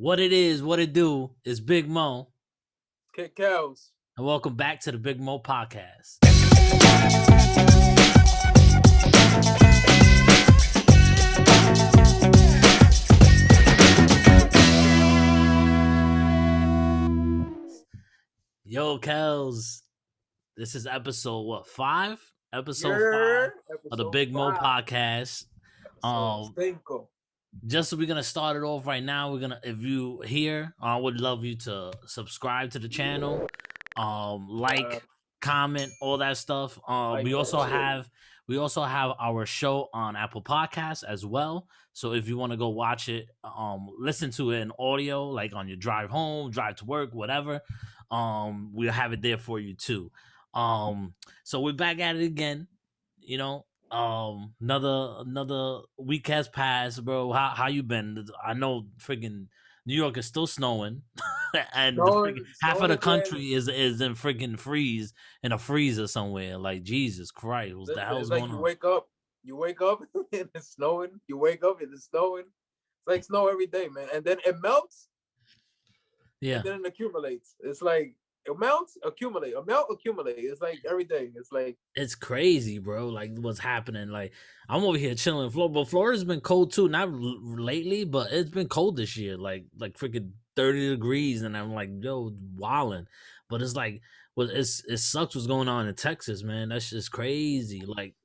What it is, what it do is Big Mo, Kels. and welcome back to the Big Mo Podcast. Yo, Kels, this is episode 5? Episode 5 of the Episode Big Mo 5. Podcast. Episode 5. Just so we're gonna start it off right now. If you here, I would love you to subscribe to the channel, like, comment, all that stuff. Like We that also shit. have our show on Apple Podcasts as well. So if you want to go watch it, listen to it in audio, like on your drive home, drive to work, whatever, we'll have it there for you too. So we're back at it again. You know, another week has passed, bro. How you been? I know freaking New York is still snowing, and half of the country is in freaking freeze in a freezer somewhere. Like, Jesus Christ, what the hell's It's like going on? you wake up and it's snowing. You wake up and it's snowing. It's like snow every day, man. And then it melts. Yeah. And then it accumulates. It's like it melts, accumulate. A melt, accumulate. It's like every day. It's like it's crazy, bro. Like what's happening? Like I'm over here chilling in Florida, but Florida's been cold too. Not lately, but it's been cold this year. Like freaking 30 degrees, and I'm like, yo, wilding. But it's like, well, it sucks what's going on in Texas, man. That's just crazy. Like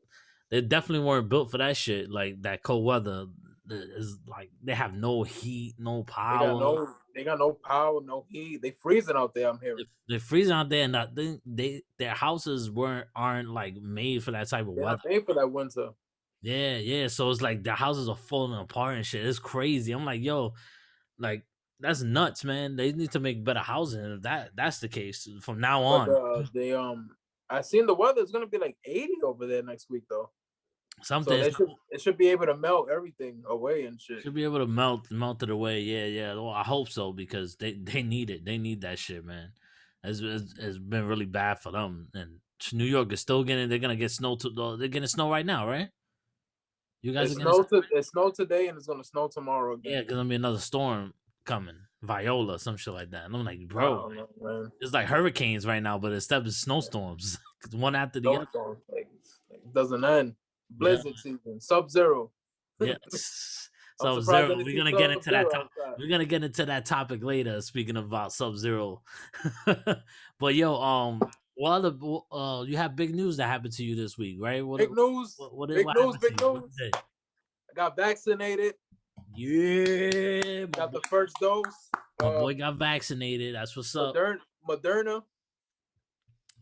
they definitely weren't built for that shit. Like that cold weather is like they have no heat, no power. They got no power, no heat. They freezing out there. I'm hearing. They're freezing out there, and their houses aren't like made for that type of They're weather. not made for that winter. Yeah. So it's like the houses are falling apart and shit. It's crazy. I'm like, yo, like that's nuts, man. They need to make better housing if that's the case from now on. But I seen the weather is gonna be like 80 over there next week though. Something it should be able to melt everything away and shit. Should be able to melt it away. Yeah. Well, I hope so because they need it. They need that shit, man. It's been really bad for them. And New York is still getting. They're gonna get snow. They're getting snow right now, right? You guys are getting snow. It snowed today and it's gonna snow tomorrow again. Yeah, because there'll be another storm coming, Viola, some shit like that. And I'm like, bro, it's like hurricanes right now, but instead of snowstorms, one after the other. Like, it doesn't end. Blizzard season, Sub-Zero. Yeah. Sub-Zero. We're gonna get into that. We're gonna get into that topic later. Speaking about Sub-Zero, but yo, what other you have big news that happened to you this week, right? Big news. Big news. I got vaccinated. Yeah. Got the first dose. My boy got vaccinated. That's what's up. Moderna.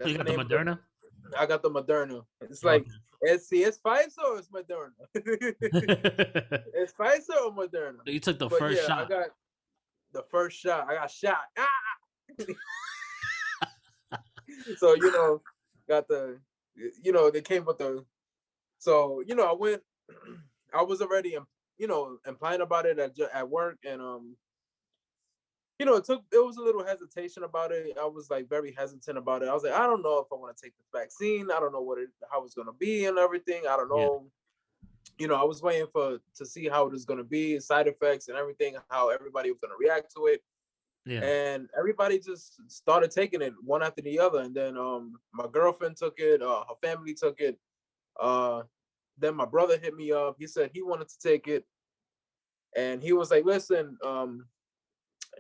You got the Moderna? I got the Moderna. It's like it's Pfizer or it's Moderna. It's Pfizer or Moderna. You took the first shot. I got the first shot. I got shot. So got the they came with the. So I went. I was already implying about it at work, and it was a little hesitation about it. I was like very hesitant about it. I was like, I don't know if I want to take this vaccine. I don't know how it's gonna be and everything. I don't know. Yeah. I was waiting to see how it was gonna be, side effects and everything, how everybody was gonna react to it. Yeah. And everybody just started taking it one after the other. And then my girlfriend took it, her family took it. Then my brother hit me up. He said he wanted to take it. And he was like, listen,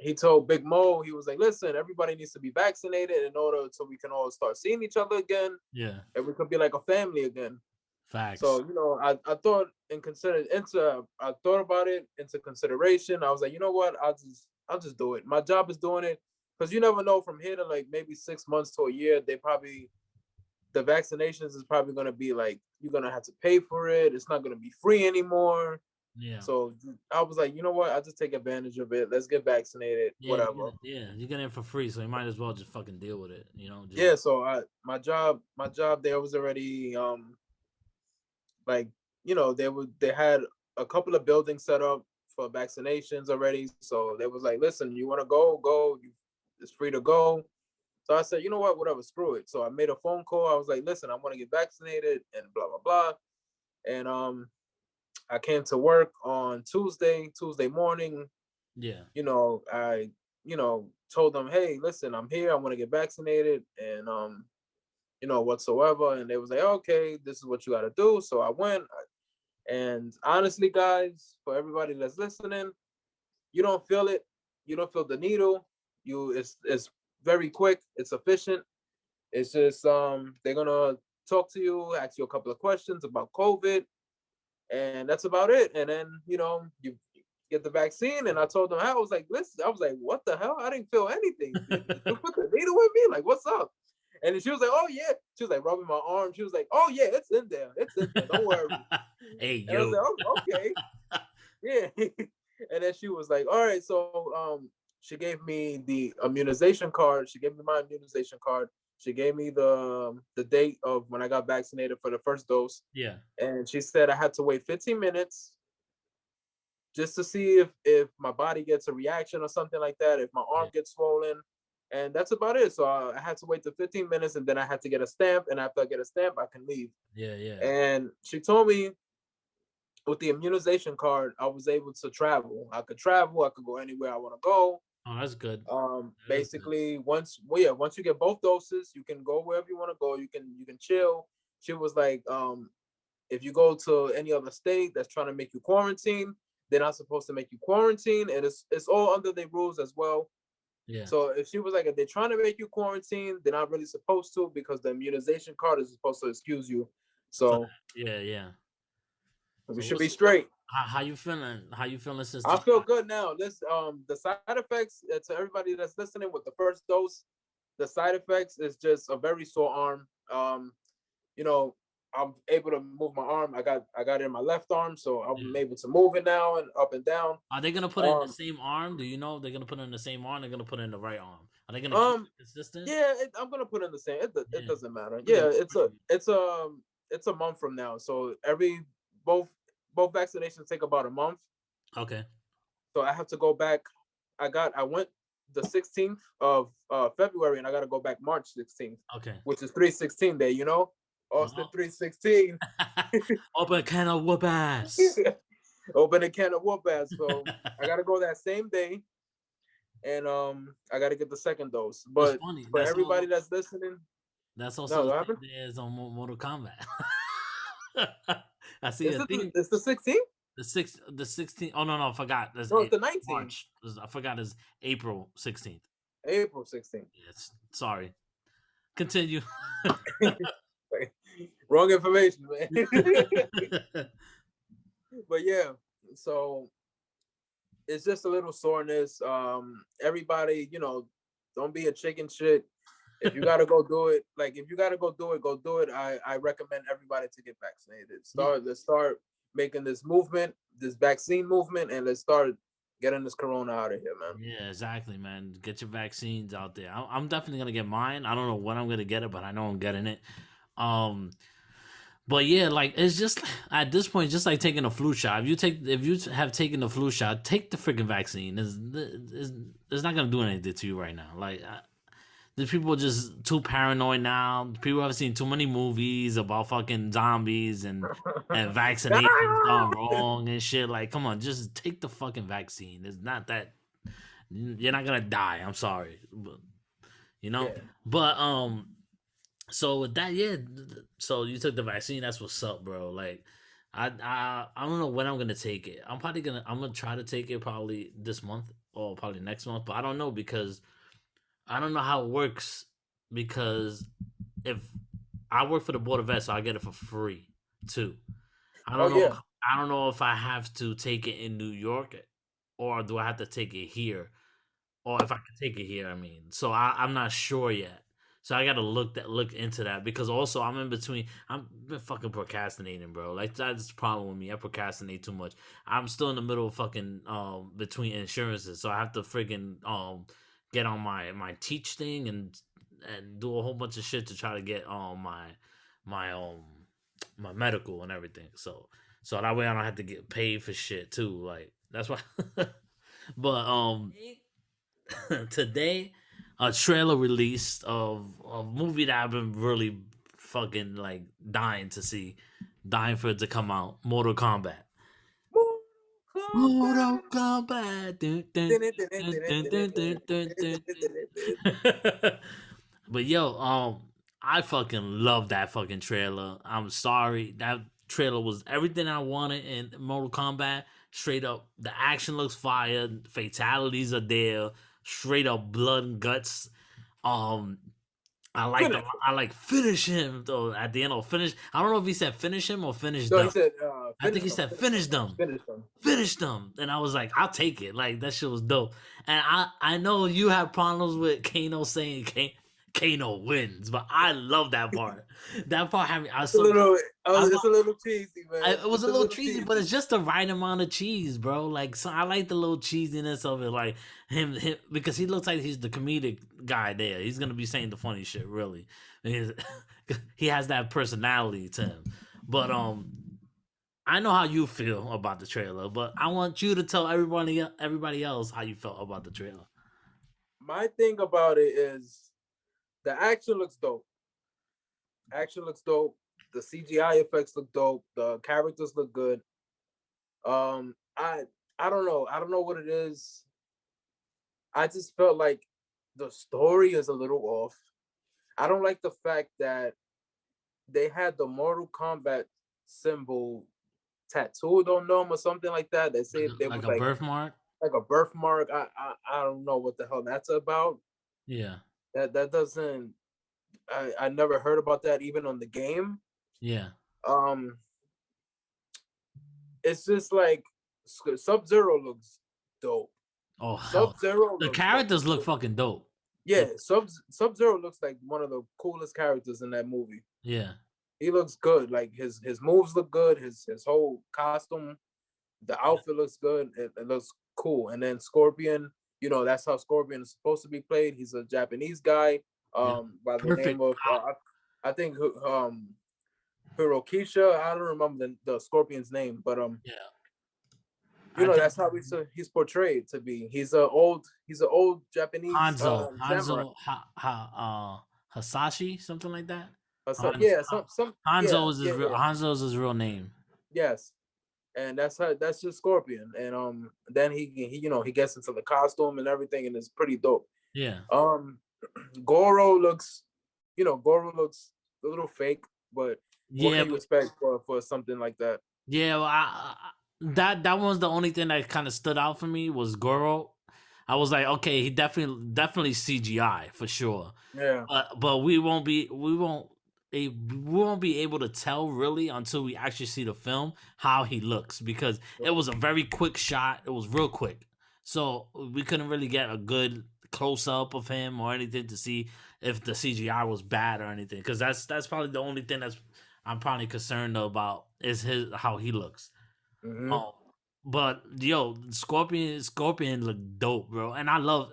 he told Big Mo, he was like, listen, everybody needs to be vaccinated in order so we can all start seeing each other again. Yeah. And we could be like a family again. Facts. So, I thought I thought about it into consideration. I was like, you know what? I'll just do it. My job is doing it. Because you never know, from here to like maybe 6 months to a year, the vaccinations is probably going to be like, you're going to have to pay for it. It's not going to be free anymore. Yeah. So I was like, you know what? I'll just take advantage of it. Let's get vaccinated. Yeah, whatever. Yeah, you get it for free, so you might as well just fucking deal with it. Yeah. So my job there was already they had a couple of buildings set up for vaccinations already. So they was like, listen, you want to go? It's free to go. So I said, you know what? Whatever, screw it. So I made a phone call. I was like, listen, I want to get vaccinated and blah blah blah. And I came to work on Tuesday morning. Yeah. I told them, hey, listen, I'm here, I want to get vaccinated, and whatsoever. And they was like, okay, this is what you got to do. So I went. And honestly, guys, for everybody that's listening, you don't feel it. You don't feel the needle. It's very quick. It's efficient. It's just they're gonna talk to you, ask you a couple of questions about COVID, and that's about it. And then you get the vaccine. And I told them, I was like, listen, I was like, what the hell? I didn't feel anything. Did you put the needle in me? Like, what's up? And she was like, oh yeah. She was like rubbing my arm. She was like, oh yeah, it's in there. It's in there. Don't worry. Hey And I was yo. like, oh, okay. Yeah. And then she was like, all right. So she gave me the immunization card. She gave me my immunization card. She gave me the date of when I got vaccinated for the first dose. Yeah. And she said I had to wait 15 minutes just to see if my body gets a reaction or something like that, if my Yeah. arm gets swollen. And that's about it. So I had to wait the 15 minutes, and then I had to get a stamp. And after I get a stamp, I can leave. Yeah. Yeah. And she told me with the immunization card, I was able to travel. I could travel. I could go anywhere I want to go. Oh, that's good. That is good. Basically, once you get both doses, you can go wherever you want to go. You can chill. She was like, if you go to any other state that's trying to make you quarantine, they're not supposed to make you quarantine, and it's all under the rules as well. Yeah. So if she was like, if they're trying to make you quarantine, they're not really supposed to, because the immunization card is supposed to excuse you. For So that. Yeah. Yeah. we So should what's be straight. how you feeling? How you feeling since the I feel shot? good now. This the side effects, to everybody that's listening, with the first dose, the side effects is just a very sore arm. You know, I'm able to move my arm. I got it in my left arm, so I'm Yeah. able to move it now and up and down. Are they gonna put it in the Um, same arm? Do you know they're gonna put it in the same arm? They're gonna put it in the right arm. Are they gonna keep um, it consistent? yeah, I'm gonna put in the same. It Yeah. doesn't matter. Yeah. Yeah, it's a month from now. So both both vaccinations take about a month. Okay. So I have to go back. I went the 16th of February, and I got to go back March 16th, Okay. which is 316 day. Austin Oh. 316. Open a can of whoop ass. Open a can of whoop ass. So I got to go that same day, and I got to get the second dose. It's But funny. for everybody that's listening, That's also no, the what same happened? day as on Mortal Kombat. I see Is a it theme. it's the 16th? The 16th. Oh no, I forgot. That's No, it's the 19th. March. I forgot. It's April 16th. April 16th. Yes. Sorry. Continue. Wrong information, man. But yeah, so it's just a little soreness. Everybody, don't be a chicken shit. If you gotta go do it, like if you gotta go do it, go do it. I recommend everybody to get vaccinated. Yeah. Let's start making this movement, this vaccine movement, and let's start getting this corona out of here, man. Yeah, exactly, man. Get your vaccines out there. I'm definitely gonna get mine. I don't know when I'm gonna get it, but I know I'm getting it. Um, but yeah, like it's just at this point, just like taking a flu shot. If you have taken the flu shot, take the freaking vaccine. It's not gonna do anything to you right now. Like the people are just too paranoid now. People have seen too many movies about fucking zombies and vaccinations gone wrong and shit. Like, come on, just take the fucking vaccine. It's not that you're not gonna die. I'm sorry, but, you know. Yeah. But so with that, yeah. So you took the vaccine. That's what's up, bro. Like, I don't know when I'm gonna take it. I'm gonna try to take it probably this month or probably next month. But I don't know because I don't know how it works because if I work for the board of vets, so I get it for free too. I Oh don't know. yeah. I don't know if I have to take it in New York or do I have to take it here, or if I can take it here. I mean, so I'm not sure yet. So I gotta look into that because also I'm in between. I'm been fucking procrastinating, bro. Like that's the problem with me. I procrastinate too much. I'm still in the middle of fucking between insurances, so I have to freaking get on my teach thing and do a whole bunch of shit to try to get my my medical and everything. So that way I don't have to get paid for shit too. Like that's why. But today a trailer released of a movie that I've been really fucking like dying to see, dying for it to come out. Mortal Kombat. Mortal Mortal Kombat. Dun, dun, dun, dun, dun, dun, dun, dun, dun. But yo, I fucking love that fucking trailer. I'm sorry. That trailer was everything I wanted in Mortal Kombat. Straight up, the action looks fire. Fatalities are there. Straight up blood and guts. Um, Finish. I like finish him though at the end or finish. I don't know if he said finish him or finish No, he them. said, I think finish he them, said finish them, finish them, finish them. finish them, and I was like, I'll take it. Like that shit was dope. And I know you have problems with Kano saying Kano wins, but I love that part. That part had me. I was It's a so little, I it's a little cheesy, man. it was It's a a little little cheesy, but cheesy. it's just the right amount of cheese, bro. Like, so I like the little cheesiness of it, like him because he looks like he's the comedic guy there. He's gonna be saying the funny shit, really. Because he has that personality to him. But I know how you feel about the trailer, but I want you to tell everybody else how you felt about the trailer. My thing about it is the action looks dope. Action looks dope. The CGI effects look dope. The characters look good. Um, I I don't know. I don't know what it is. I just felt like the story is a little off. I don't like the fact that they had the Mortal Kombat symbol tattooed on them or something like that. They say they Like was a birthmark. like a birthmark. I don't know what the hell that's about. Yeah, That doesn't. I never heard about that even on the game. yeah. Um, it's just like Sub Zero looks dope. Oh hell, Sub Zero the looks fucking characters look cool. fucking dope. Yeah, Sub Zero looks like one of the coolest characters in that movie. Yeah, He looks good. Like his moves look good. His whole costume, the outfit looks good. It looks cool. And then Scorpion, that's how Scorpion is supposed to be played. He's a Japanese guy, yeah. by the name Perfect. of I think Hirokisha. I don't remember the Scorpion's name, but Yeah, I think that's how he's portrayed to be. He's an old Japanese samurai. Hasashi, something like that. So yeah, some yeah, yeah, yeah. Hanzo is his real name. Yes. And that's just Scorpion. And then he gets into the costume and everything, and it's pretty dope. Yeah, Um Goro looks Goro looks a little fake, but what yeah, can you expect for something like that? yeah. Well, that was the only thing that kind of stood out for me was Goro. I was like, okay, he definitely CGI for sure. Yeah. But we won't be able to tell really until we actually see the film how he looks because it was a very quick shot. It was real quick, so we couldn't really get a good close up of him or anything to see if the CGI was bad or anything. Because that's probably the only thing that's I'm probably concerned about is his how he looks. Mm-hmm. Oh, but yo, Scorpion look dope, bro, and I love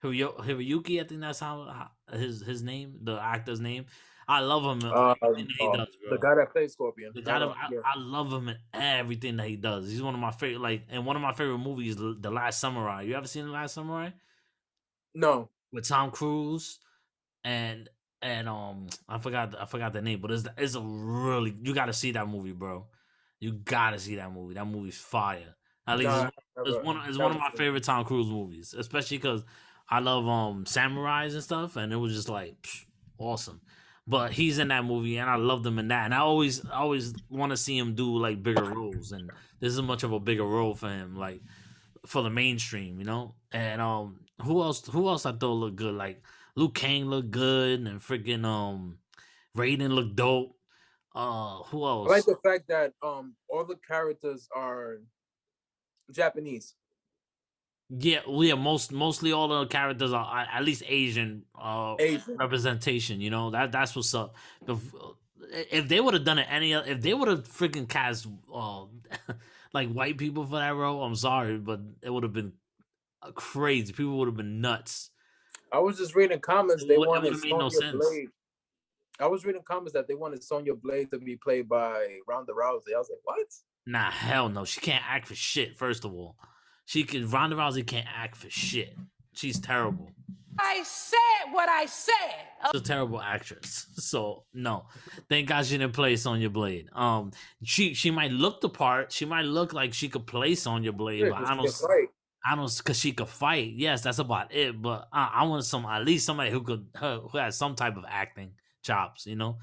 Hiroyuki. I think that's how his name, the actor's name. I love him in everything that he does, The bro. guy that plays Scorpion. The I guy that don't. Yeah. I love him in everything that he does. He's one of my favorite, like, and one of my favorite movies, The Last Samurai. You ever seen The Last Samurai No. with Tom Cruise? and I forgot the name, but it's a really you got to see that movie, bro. You got to see that movie. That movie's fire. At least Nah, it's one never of my seen it. favorite Tom Cruise movies, especially because I love samurais and stuff, and it was just like awesome. But he's in that movie, and I loved him in that, and I always want to see him do like bigger roles, and this is much of a bigger role for him, like for the mainstream, you know. And who else I thought looked good? Like Liu Kang looked good, and freaking Raiden looked dope. Who I like else? the fact that all the characters are Japanese. Yeah, well, yeah. Mostly all the characters are at least Asian Asian. representation. You know that's what's up. If they would have done it if they would have freaking cast like white people for that role, I'm sorry, but it would have been crazy. People would have been nuts. I was just reading comments. They It would wanted have made no Sonya sense. Blade. I was reading comments that they wanted Sonya Blade to be played by Ronda Rousey. I was like, what? Nah, hell no. She can't act for shit. First of all, Ronda Rousey can't act for shit. She's terrible. I said what I said. A terrible actress. So no, thank God she didn't play Sonya Blade. She might look the part. She might look like she could play Sonya Blade, Yeah, but because she can fight. I don't, because she could fight. Yes, that's about it. But I want at least somebody who has some type of acting chops. You know.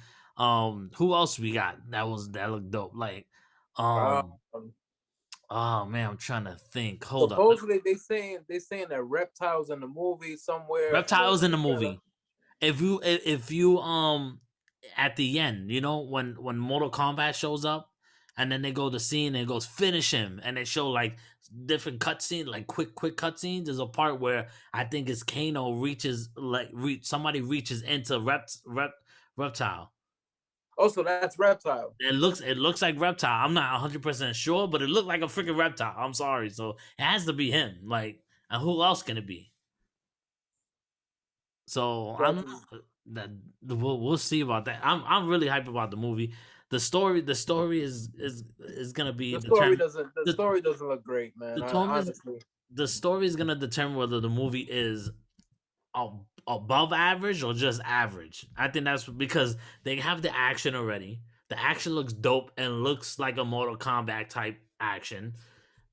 Who else we got that looked dope? Like, um, Um, oh man, I'm trying to think. Hold up, supposedly they saying that reptiles in the movie somewhere Reptiles in in the the trailer. movie. If you at the end, you know, when Mortal Kombat shows up, and then they go to scene and it goes finish him, and they show like different cutscenes, like quick cutscenes. There's a part where I think it's Kano reaches somebody reaches into reptile. Also, that's reptile. It looks like reptile. I'm not 100% sure, but it looked like a freaking reptile. I'm sorry, so it has to be him. Like, and who else can it be? So I'm But not that we'll see about that. I'm really hyped about the movie. The story is gonna be determined. the The story doesn't look great, man. the I tone is honestly. the story is gonna determine whether the movie is above average or just average. I think that's because they have the action already. The action looks dope and looks like a Mortal Kombat type action,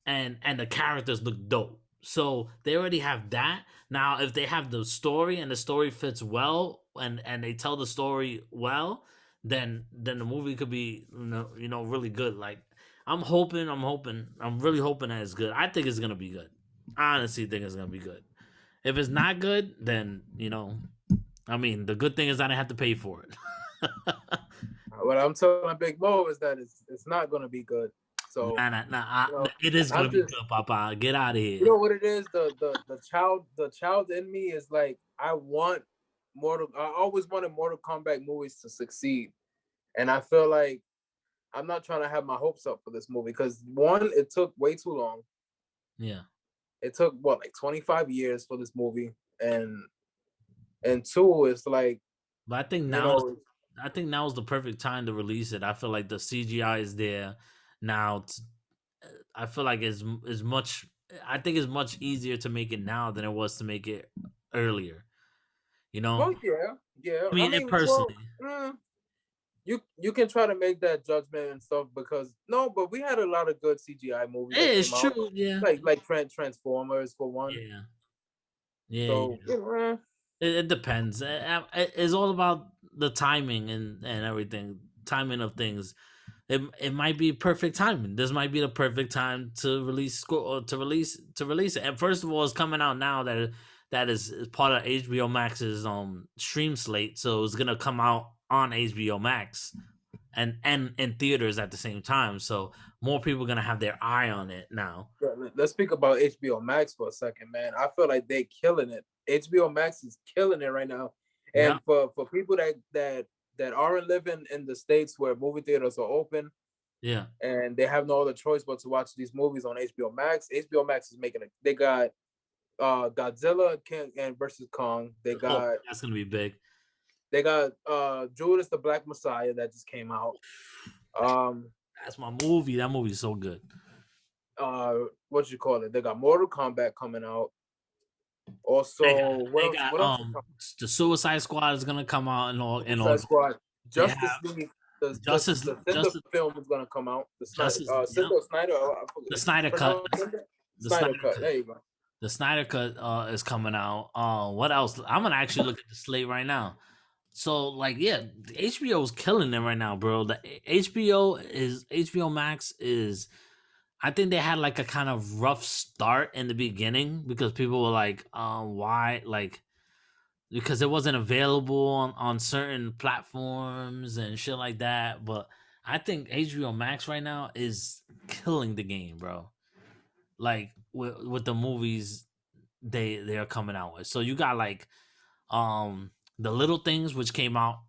and the characters look dope. So they already have that. Now, if they have the story and the story fits well, and they tell the story well, then the movie could be really good. Like I'm really hoping that it's good. I think it's gonna be good. I honestly think it's gonna be good. If it's not good, then I mean, the good thing is I didn't have to pay for it. What I'm telling Big Mo is that it's not gonna be good. So Nah, you know, it is gonna I'm be just good, Papa. Get out of you here. know what it is. The child in me is like I want Mortal. I always wanted Mortal Kombat movies to succeed, and I feel like I'm not trying to have my hopes up for this movie because one, it took way too long. Yeah, It took what like 25 years for this movie, and two, it's like but I think you now know, is the perfect time to release it. I feel like the CGI is there now. I feel like it's much. I think it's much easier to make it now than it was to make it earlier. You know, oh yeah, yeah. I I mean, it mean, well, personally, you can try to make that judgment and stuff because no, but we had a lot of good CGI movies that it's came out, true. Yeah, like Transformers for one. yeah, yeah. So It depends. It's all about the timing and everything. Timing of things. It might be perfect timing. This might be the perfect time to release it. And first of all, it's coming out now that is part of HBO Max's stream slate. So it's gonna come out on HBO Max and in theaters at the same time. So more people are gonna have their eye on it now. let's speak about HBO Max for a second, man. I feel like they killing it. HBO Max is killing it right now, Yeah, and for people that aren't living in the states where movie theaters are open yeah. and they have no other choice but to watch these movies on HBO Max. HBO Max is making it. They got Godzilla King and versus Kong. Oh, that's gonna be big. They got Judas the Black Messiah that just came out. Um That's my movie. That movie's so good. what you call it? They got Mortal Kombat coming out. They got Also, they got what else is the Suicide Squad is gonna come out and all in Suicide August. Squad. They Justice have League, the Justice the Cinder Justice film is gonna come out. The Snyder, Justice yep. Snyder, I The forget. Snyder cut. The Snyder Snyder cut. cut. There you go. The Snyder cut is coming out. What else? I'm gonna actually look at the slate right now. So like yeah, HBO is killing it right now, bro. The HBO Max is I think they had like a kind of rough start in the beginning because people were like, why like because it wasn't available on certain platforms and shit like that. But I think HBO Max right now is killing the game, bro. Like with the movies they are coming out with. So you got like the Little Things which came out.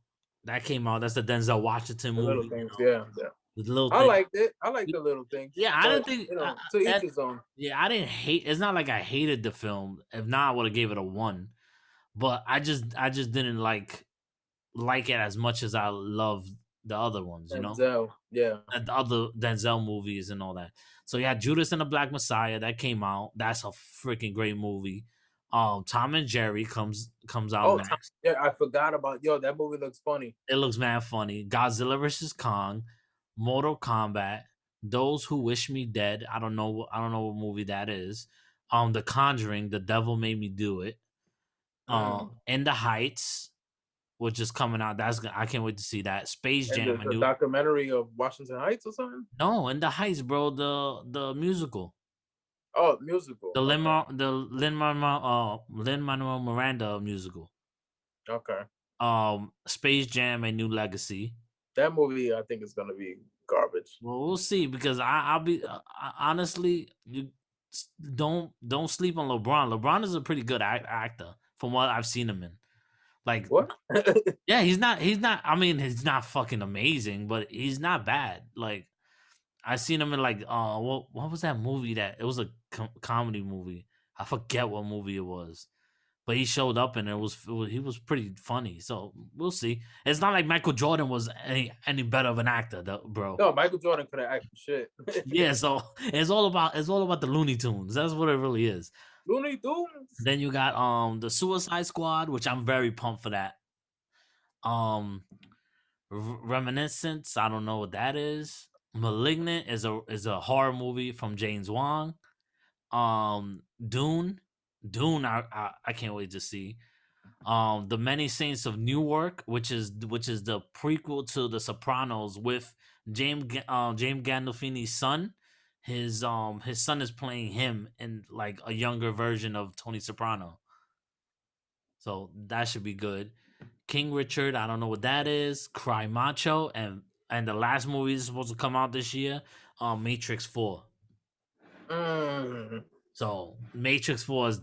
That came out. That's the Denzel Washington The little movie. things, yeah, yeah. The Little I Thing. liked it. I like the little things, Yeah, I but didn't think. to each That, his own. yeah, I didn't hate. It's not like I hated the film. If not, I would have gave it a 1. But I just didn't like it as much as I love the other ones, Denzel, yeah. the other Denzel movies and all that. So yeah, Judas and the Black Messiah that came out. That's a freaking great movie. Tom and Jerry comes out Oh, next. yeah, I forgot about that movie looks funny. It looks mad funny. Godzilla vs Kong, Mortal Kombat, Those Who Wish Me Dead. I don't know. I don't know what movie that is. The Conjuring, The Devil Made Me Do It. Mm. In the Heights, which is coming out. I can't wait to see that. Space And Jam, a the new. documentary of Washington Heights or something. No, In the Heights, bro. The musical. Oh, musical. The Okay. Lin Manuel Miranda musical. Okay. Space Jam, A New Legacy. That movie, I think, is gonna be garbage. Well, we'll see because I'll be honestly, you don't sleep on LeBron. LeBron is a pretty good actor from what I've seen him in. Like, What? yeah, he's not. I mean, he's not fucking amazing, but he's not bad. Like, I seen him in like, what was that movie that it was a comedy movie? I forget what movie it was. But he showed up and he was pretty funny. So we'll see. It's not like Michael Jordan was any better of an actor, though, bro. No, Michael Jordan could have acted shit. Yeah, so it's all about the Looney Tunes. That's what it really is. Looney Tunes. Then you got the Suicide Squad, which I'm very pumped for that. Reminiscence, I don't know what that is. Malignant is a horror movie from James Wan. Dune, I can't wait to see. The Many Saints of Newark, which is the prequel to The Sopranos with James Gandolfini's son. His son is playing him in like a younger version of Tony Soprano. So that should be good. King Richard, I don't know what that is. Cry Macho, and the last movie is supposed to come out this year, Matrix 4. Mm. So Matrix 4 is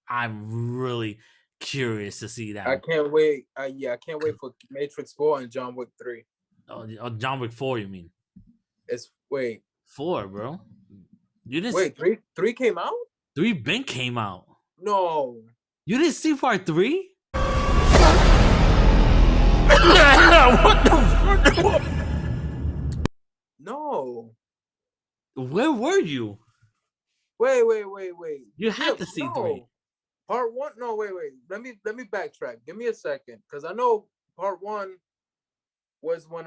I'm really curious to see that. I can't wait. I can't wait for Matrix 4 and John Wick 3. Oh, John Wick 4, you mean? It's wait. 4, bro. You didn't Wait, 3 came out? 3 Ben came out. No. You didn't see part 3? What the fuck? No. Where were you? Wait. You had to see 3. Part 1? No, wait. Let me backtrack. Give me a second, because I know part 1 was when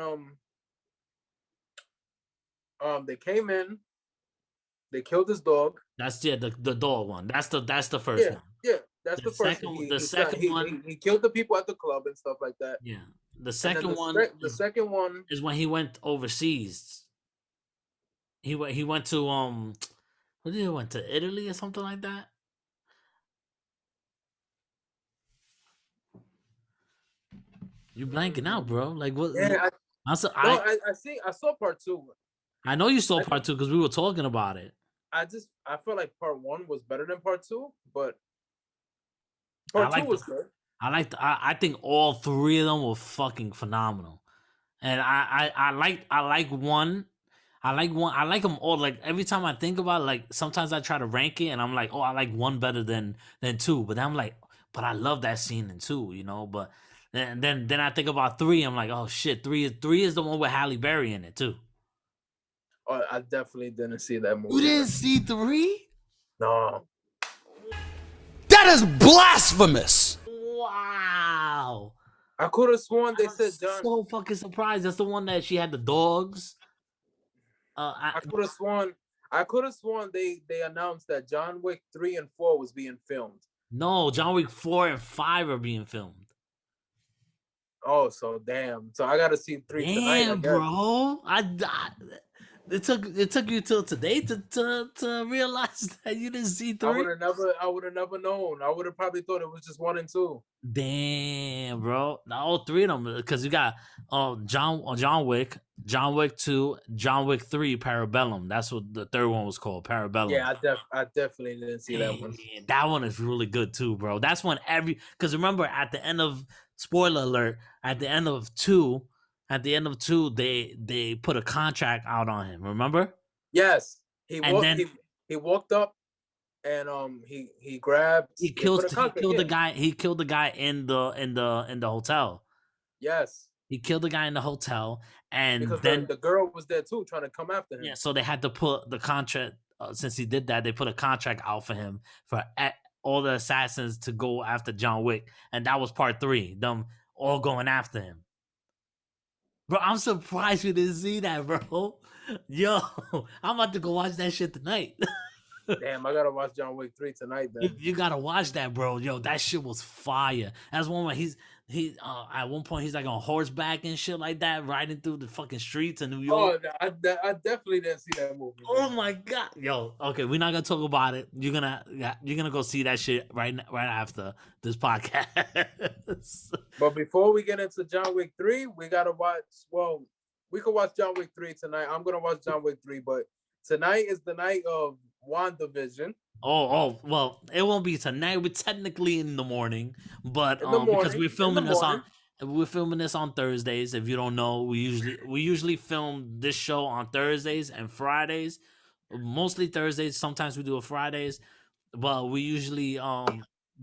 they came in, they killed his dog. That's the dog one. That's the first one. Yeah, that's the first one. The second one, he killed the people at the club and stuff like that. Yeah. The second one, the second one is when he went overseas. He went to what did he went to Italy or something like that? You blanking out, bro. Like what? Yeah, I saw part 2. I know you saw part 2 because we were talking about it. I felt like part 1 was better than part 2, but part 2 was good. I think all 3 of them were fucking phenomenal, and I like one. I like them all. Like every time I think about it, like sometimes I try to rank it, and I'm like, oh, I like 1 better than 2. But then I'm like, but I love that scene in 2, you know. But then I think about 3. I'm like, oh shit, 3 is the one with Halle Berry in it too. Oh, I definitely didn't see that movie. You didn't see 3? No. That is blasphemous. Wow. I could have sworn they said John. So fucking surprised. That's the one that she had the dogs. I could have sworn they announced that John Wick 3 and 4 was being filmed. No, John Wick 4 and 5 are being filmed. Oh, so damn. So I gotta see 3 tonight. Damn, bro. It took you till today to realize that you didn't see 3. I would have never known. I would have probably thought it was just 1 and 2. Damn, bro. Now all 3 of them, because you got John Wick, John Wick 2, John Wick 3, Parabellum. That's what the third one was called, Parabellum. Yeah, I definitely didn't see that one. That one is really good too, bro. That's when because remember at the end of, spoiler alert, at the end of 2, they put a contract out on him. Remember? Yes, he walked up and he grabbed. He killed the guy. He killed the guy in the hotel. Yes, he killed the guy in the hotel, and because then the girl was there too, trying to come after him. Yeah, so they had to put the contract. Since he did that, they put a contract out for him for all the assassins to go after John Wick, and that was part 3. Them all going after him. Bro, I'm surprised you didn't see that, bro. Yo, I'm about to go watch that shit tonight. Damn, I gotta watch John Wick 3 tonight then. You gotta watch that, bro. Yo, that shit was fire. That's one where he at one point he's like on horseback and shit like that, riding through the fucking streets of New York. Oh, I definitely didn't see that movie. Oh my god, yo. Okay, we're not gonna talk about it. You're gonna go see that shit right after this podcast. But before we get into John Wick 3, we gotta watch. Well, we could watch John Wick 3 tonight. I'm gonna watch John Wick 3, but tonight is the night of Wandavision. Well, it won't be tonight. We're technically in the morning, but In the morning, because we're filming this morning. we're filming this on Thursdays. If you don't know, we usually film this show on Thursdays and Fridays. Mostly Thursdays. Sometimes we do it Fridays, but we usually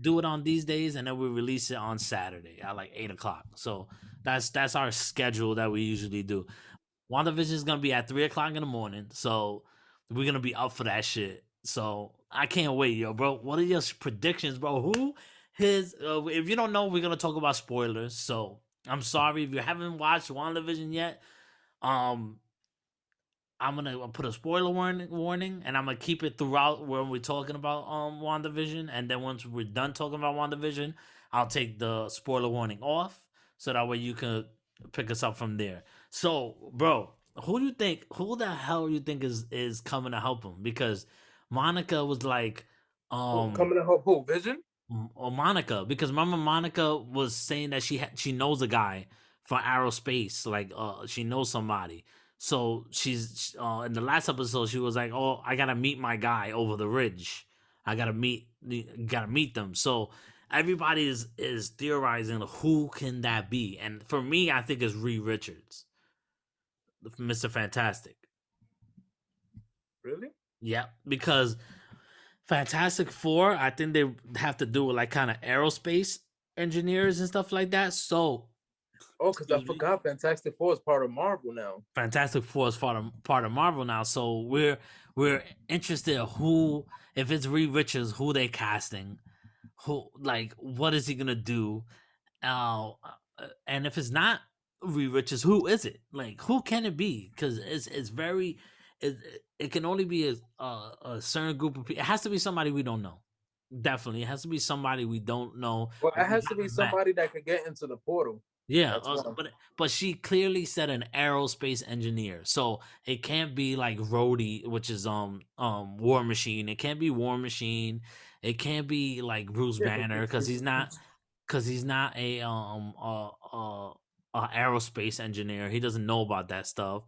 do it on these days, and then we release it on Saturday at like 8:00. So that's our schedule that we usually do. WandaVision is gonna be at 3:00 in the morning, so we're gonna be up for that shit. So I can't wait, yo, bro. What are your predictions, bro? Who his? If you don't know, we're gonna talk about spoilers. So I'm sorry if you haven't watched WandaVision yet. I'm gonna put a spoiler warning, and I'm gonna keep it throughout when we're talking about WandaVision, and then once we're done talking about WandaVision, I'll take the spoiler warning off, so that way you can pick us up from there. So, bro, who do you think? Who the hell you think is coming to help him? Because Monica was like, Coming to help who? Vision? or Monica, because remember Monica was saying that she knows a guy for aerospace, like she knows somebody. So she's in the last episode she was like, "Oh, I gotta meet my guy over the ridge. I gotta meet them." So everybody is theorizing who can that be, and for me, I think it's Reed Richards, Mr. Fantastic. Really? Yeah, because Fantastic Four, I think they have to do with like kind of aerospace engineers and stuff like that. So, Oh, because I forgot Fantastic Four is part of Marvel now. Fantastic Four is part of Marvel now. So we're interested in who, if it's Reed Richards, who they casting, who, like, what is he gonna do? And if it's not Reed Richards, who is it? Like, who can it be? Because it's very it can only be a certain group of people. It has to be somebody we don't know. Definitely, it has to be somebody we don't know. Well, it has to be somebody that could get into the portal. Yeah, but she clearly said an aerospace engineer, so it can't be like Rhodey, which is War Machine. It can't be War Machine. It can't be like Bruce Banner because he's not a aerospace engineer. He doesn't know about that stuff.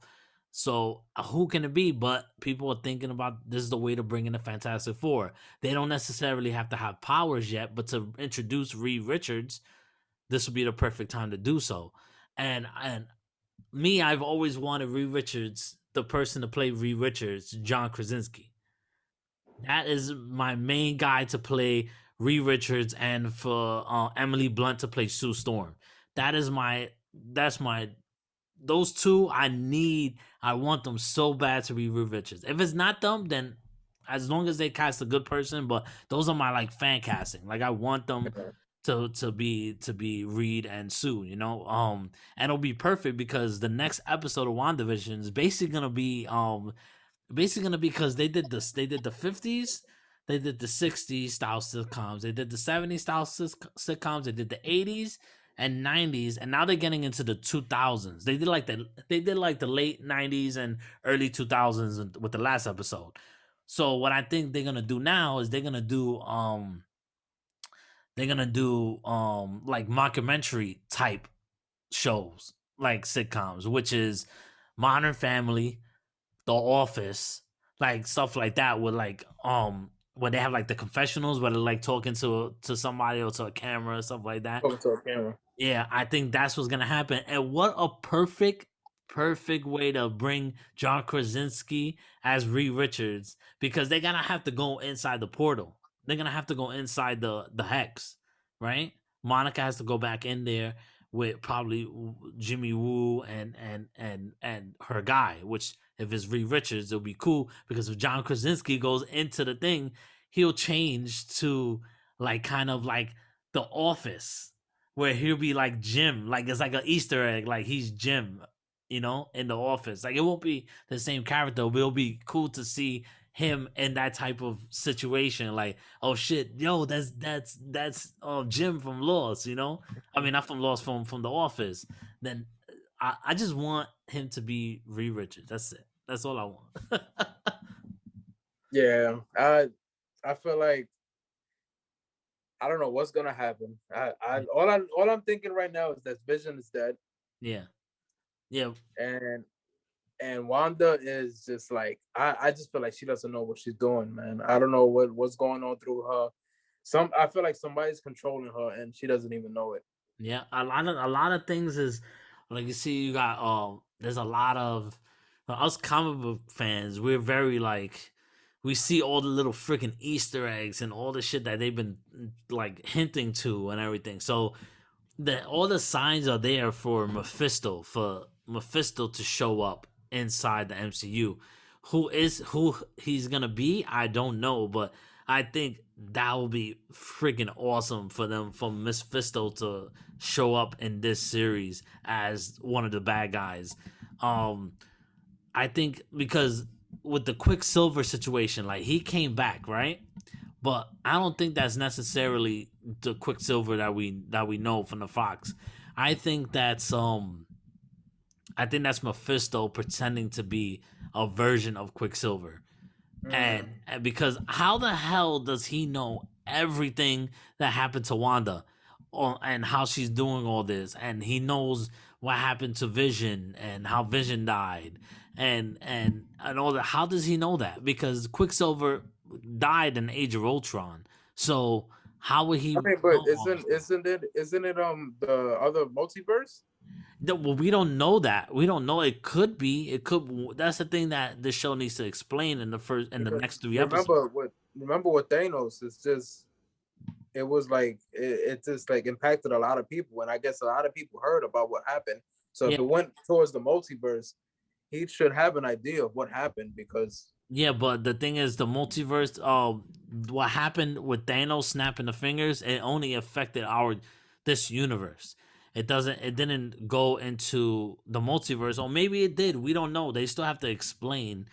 So who can it be? But people are thinking about this is the way to bring in the Fantastic Four. They don't necessarily have to have powers yet, but to introduce Reed Richards, this would be the perfect time to do so. And me, I've always wanted Reed Richards, the person to play Reed Richards, John Krasinski. That is my main guy to play Reed Richards, and for Emily Blunt to play Sue Storm. That's my those two. I want them so bad to be Reed Richards. If it's not them, then as long as they cast a good person, but those are my like fan casting. Like I want them to be Reed and Sue, you know. And it'll be perfect because the next episode of WandaVision is basically gonna be because they did the 50s, they did the 60s style sitcoms, they did the 70s style sitcoms, they did the 80s and 90s, and now they're getting into the 2000s. They did like the late 90s and early 2000s with the last episode. So what I think they're gonna do now is they're gonna do like mockumentary type shows, like sitcoms, which is Modern Family, The Office, like stuff like that, with like when they have like the confessionals where they're like talking to somebody or to a camera, stuff like that. Talking to a camera. Yeah, I think that's what's gonna happen. And what a perfect way to bring John Krasinski as Reed Richards, because they're gonna have to go inside the portal. They're gonna have to go inside the hex, right? Monica has to go back in there with probably Jimmy Woo and her guy, which if it's Reed Richards, it'll be cool because if John Krasinski goes into the thing, he'll change to like kind of like The Office, where he'll be like Jim, like it's like an Easter egg, like he's Jim, in The Office. Like it won't be the same character, but it'll be cool to see him in that type of situation. Like, oh shit, yo, that's Jim from Lost, I mean, not from Lost, from The Office. Then I just want him to be Reed Richards. That's it. That's all I want. Yeah, I feel like I don't know what's gonna happen. All I'm thinking right now is that Vision is dead, Yeah, yeah, and Wanda is just like I just feel like she doesn't know what she's doing, man. I don't know what's going on through her. I feel like somebody's controlling her and she doesn't even know it. yeah. A lot of things is like you see. You got there's a lot of us comic book fans. We're very like we see all the little freaking Easter eggs and all the shit that they've been like hinting to and everything. So all the signs are there for Mephisto to show up inside the MCU. Who he's gonna be, I don't know, but I think that will be freaking awesome for them, for Mephisto to show up in this series as one of the bad guys. Um, I think because with the Quicksilver situation, like he came back, right? But I don't think that's necessarily the Quicksilver that we know from the Fox. I think that's Mephisto pretending to be a version of Quicksilver. And because how the hell does he know everything that happened to Wanda, and how she's doing all this, and he knows what happened to Vision and how Vision died, and all that? How does he know that? Because Quicksilver died in Age of Ultron, so how would he I mean, know but all this stuff? isn't it the other multiverse? No, well, we don't know that. We don't know. It could be. It could. That's the thing that the show needs to explain in the Because next 3 episodes. remember what Thanos, it's just it was like it just like impacted a lot of people, and I guess a lot of people heard about what happened. So if Yeah, it went towards the multiverse, he should have an idea of what happened because yeah, but the thing is, the multiverse. What happened with Thanos snapping the fingers? It only affected this universe. It doesn't. It didn't go into the multiverse, or maybe it did. We don't know. They still have to explain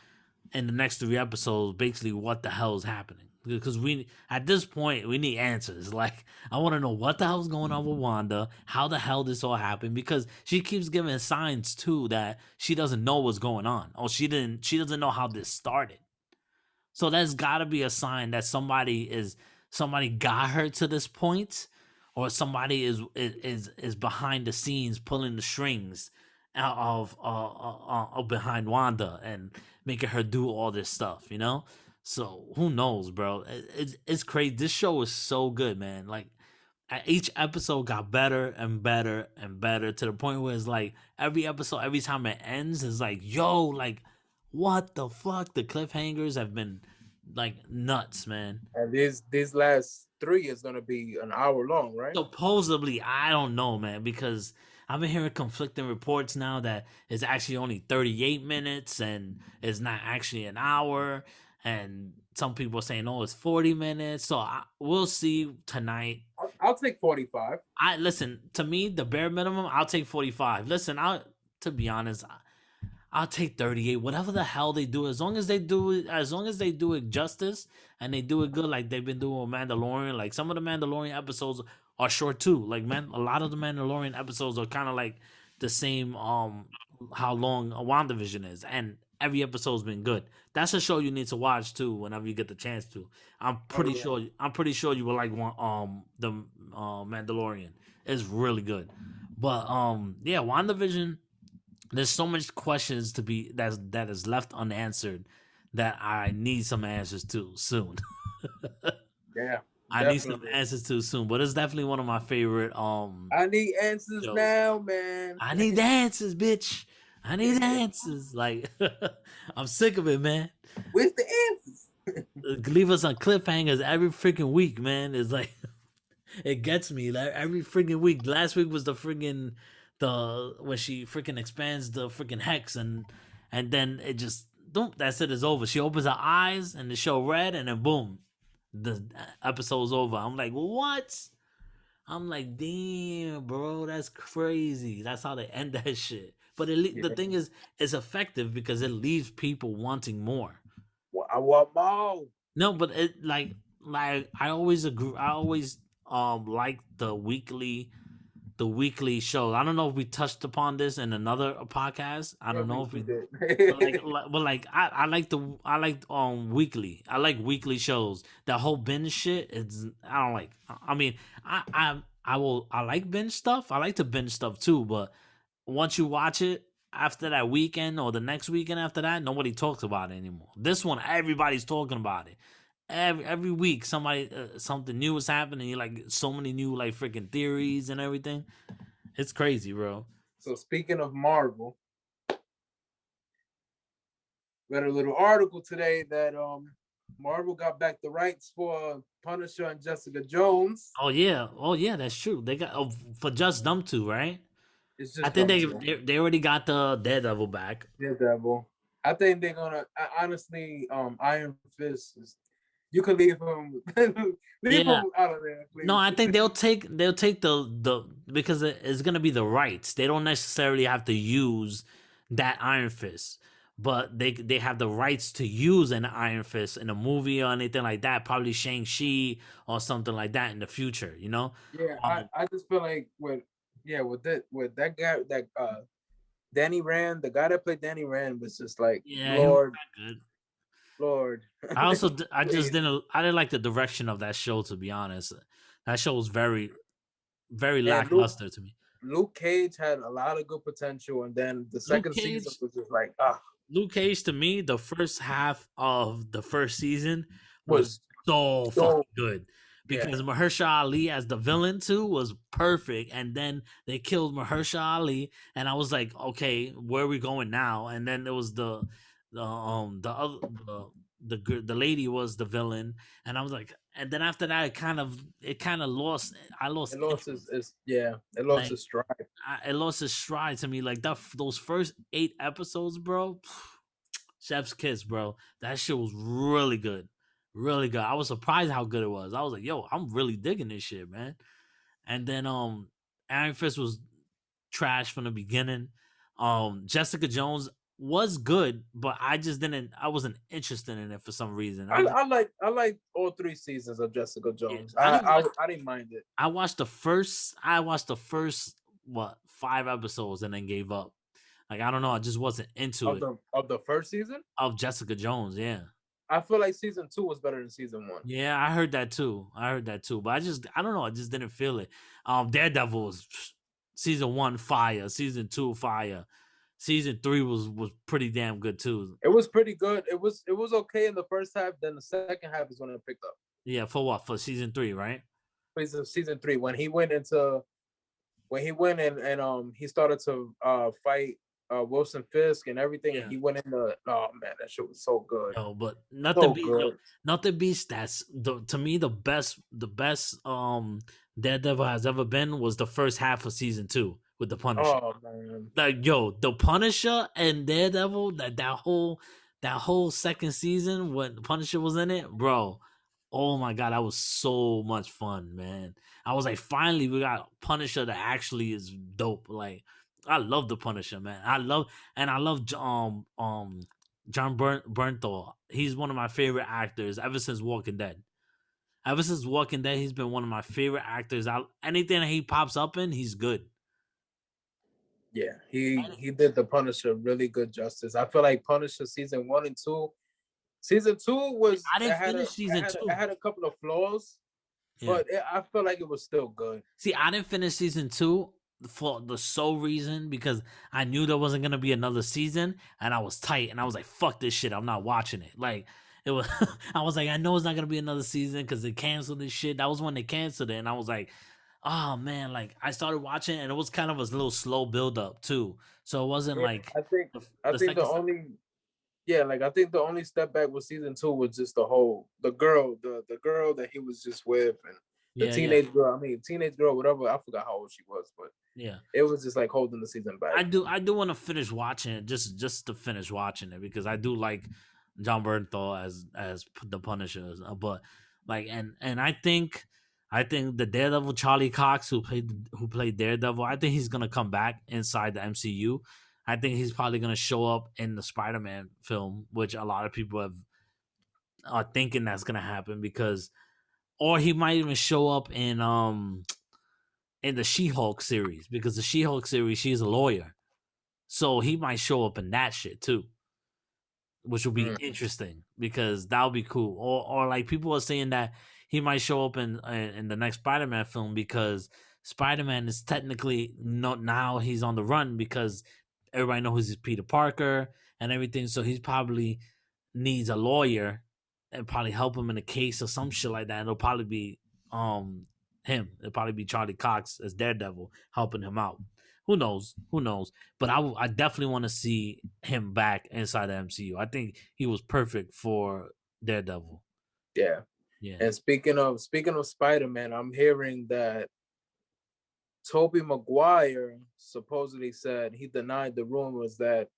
in the next 3 episodes basically what the hell is happening, because we at this point we need answers. Like, I want to know what the hell's going on with Wanda, how the hell this all happened, because she keeps giving signs too that she doesn't know what's going on, or she doesn't know how this started. So that's got to be a sign that somebody got her to this point, or somebody is behind the scenes pulling the strings out of behind Wanda and making her do all this stuff. So who knows, bro? It's crazy. This show is so good, man. Like, each episode got better and better and better, to the point where it's like every episode, every time it ends, is like, yo, like, what the fuck? The cliffhangers have been like nuts, man. and these last three is gonna be an hour long, right? Supposedly, I don't know, man, because I've been hearing conflicting reports now that it's actually only 38 minutes and it's not actually an hour. And some people are saying, oh, it's 40 minutes. So we'll see tonight. I'll take 45. I listen, to me, the bare minimum, I'll take 45. Listen, to be honest, I'll take 38. Whatever the hell they do, as long as they do it justice and they do it good, like they've been doing with Mandalorian. Like, some of the Mandalorian episodes are short too. Like, man, a lot of the Mandalorian episodes are kind of like the same how long a WandaVision is, and every episode's been good. That's a show you need to watch too whenever you get the chance to. I'm Oh pretty yeah. sure I'm pretty sure you will like the Mandalorian. It's really good. But yeah, WandaVision, there's so much questions that is left unanswered that I need some answers to soon. Yeah, I need some definitely. answers to soon, but it's definitely one of my favorite I need answers shows. now, man. I need the answers, bitch. I need answers. Like, I'm sick of it, man. Where's the answers? Leave us on cliffhangers every freaking week, man. It's like it gets me like every freaking week. Last week was the freaking the when she freaking expands the freaking hex, and then it just don't. That's it. It's over. She opens her eyes and the show red, and then boom, the episode's over. I'm like, what? I'm like, damn, bro, that's crazy. That's how they end that shit. But the Yeah. thing is, it's effective because it leaves people wanting more. Well, I want more. No, but it like I always agree. I always like the weekly show. I don't know if we touched upon this in another podcast. I Yeah, don't know if we we, did. but like I like weekly. I like weekly shows. That whole binge shit. It's I don't like. I mean, I like binge stuff. I like to binge stuff too. But once you watch it after that weekend or the next weekend after that, nobody talks about it anymore. This one, everybody's talking about it. Every week, somebody something new is happening. You like so many new like freaking theories and everything. It's crazy, bro. So speaking of Marvel, read a little article today that Marvel got back the rights for Punisher and Jessica Jones. Oh yeah, that's true. They got for just them two, right? It's I just think them two. they already got the Daredevil back. Daredevil. I think they're gonna honestly, Iron Fist is, you can leave him leave Yeah, him out of there, no, please. I think they'll take the because it's gonna be the rights. They don't necessarily have to use that Iron Fist, but they have the rights to use an Iron Fist in a movie or anything like that. Probably Shang-Chi or something like that in the future. You know? Yeah, Um, I just feel like with that guy that Danny Rand, the guy that played Danny Rand was just like, yeah, he was Lord, not good. Lord, I just please. didn't like the direction of that show, to be honest. That show was very And lackluster to me. Luke Cage had a lot of good potential, and then the Luke second season Cage was just like, ah, Luke Cage to me, the first half of the first season was was so so fucking good yeah. because Mahershala Ali as the villain too was perfect, and then they killed Mahershala Ali, and I was like, okay, where are we going now? And then there was the other the lady was the villain, and I was like, and then after that, it kind of lost. I lost It lost interest. it lost Like its stride. it lost its stride to me. Like those first 8 episodes, bro. Chef's kiss, bro. That shit was really good. Really good. I was surprised how good it was. I was like, yo, I'm really digging this shit, man. And then Iron Fist was trash from the beginning. Jessica Jones was good, but I wasn't interested in it for some reason. I like all three seasons of Jessica Yeah, Jones. I didn't watch I didn't mind it. I watched the first what 5 episodes and then gave up. Like I don't know, I just wasn't into it. Of the first season. Of Jessica Jones, yeah. I feel like season 2 was better than season 1. Yeah, I heard that too. But I don't know, I just didn't feel it. Daredevil was season 1 fire, season 2 fire. Season 3 was pretty damn good too. It was pretty good. It was okay in the first half. Then the second half is when it picked up. Yeah, for what? For season 3, right? Season 3 when he went and he started to fight Wilson Fisk and everything, Yeah. and he went into, oh man, that shit was so good. Yo, but So good. nothing beats that's to me the best Daredevil has ever been was the first half of season 2 with the Punisher. Oh man. Like yo, the Punisher and Daredevil, that whole second season when the Punisher was in it, bro. Oh my god, that was so much fun, man. I was like, finally, we got Punisher that actually is dope. Like, I love the Punisher, man. I love John Bernthal. He's one of my favorite actors ever since Walking Dead. Ever since Walking Dead, he's been one of my favorite actors. Anything that he pops up in, he's good. Yeah, he did the Punisher really good justice. I feel like Punisher season 1 and 2. Season 2 was I didn't finish season 2. It had a couple of flaws, Yeah. but I feel like it was still good. See, I didn't finish season 2 for the sole reason because I knew there wasn't gonna be another season, and I was tight, and I was like, "Fuck this shit! I'm not watching it." Like it was, I was like, I know it's not gonna be another season because they canceled this shit. That was when they canceled it, and I was like, oh man, like I started watching, and it was kind of a little slow build up too, so it wasn't like I think second I think the only step back with season 2 was just the girl that he was just with, and the teenage girl. I mean, teenage girl, whatever. I forgot how old she was, but yeah. it was just like holding the season back. I do want to finish watching it just to finish watching it because I do like John Bernthal as the Punisher, but Like, and I think the Daredevil Charlie Cox who played Daredevil, I think he's gonna come back inside the MCU. I think he's probably gonna show up in the Spider-Man film, which a lot of people are thinking that's gonna happen because, or he might even show up in the She-Hulk series because the She-Hulk series she's a lawyer, so he might show up in that shit too, which will be Mm. interesting because that would be cool. Or like people are saying that he might show up in the next Spider-Man film because Spider-Man is technically not, now he's on the run because everybody knows he's Peter Parker and everything, so he's probably needs a lawyer and probably help him in a case or some shit like that. It'll probably be him. It'll probably be Charlie Cox as Daredevil helping him out. Who knows? Who knows? But I definitely want to see him back inside the MCU. I think he was perfect for Daredevil. Yeah. Yeah. And speaking of Spider-Man, I'm hearing that Tobey Maguire supposedly said he denied the rumors that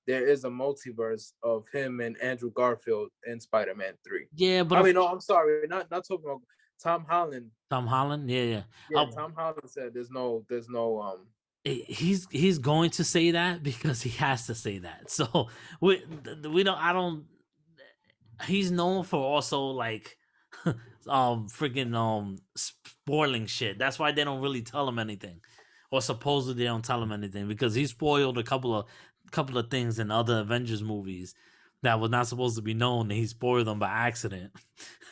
there is a multiverse of him and Andrew Garfield in Spider-Man 3. Yeah, but I mean, no, I'm sorry, not Tobey Maguire, Tom Holland. Tom Holland, yeah. Yeah, Tom Holland said there's no He's going to say that because he has to say that. So we don't. I don't. He's known for also like freaking spoiling shit. That's why they don't really tell him anything, or supposedly they don't tell him anything because he spoiled a couple of things in other Avengers movies that was not supposed to be known, and he spoiled them by accident.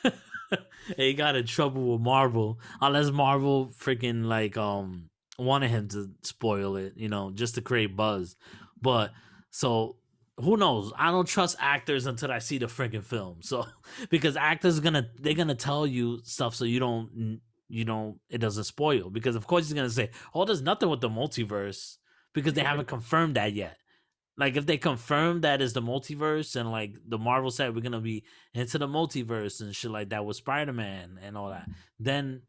And he got in trouble with Marvel, unless Marvel freaking like wanted him to spoil it, just to create buzz. But so who knows? I don't trust actors until I see the freaking film. So because actors they're gonna tell you stuff so you don't it doesn't spoil, because of course he's gonna say, oh, there's nothing with the multiverse, because they haven't confirmed that yet. Like if they confirm that is the multiverse and like the Marvel said we're gonna be into the multiverse and shit like that with Spider-Man and all that, then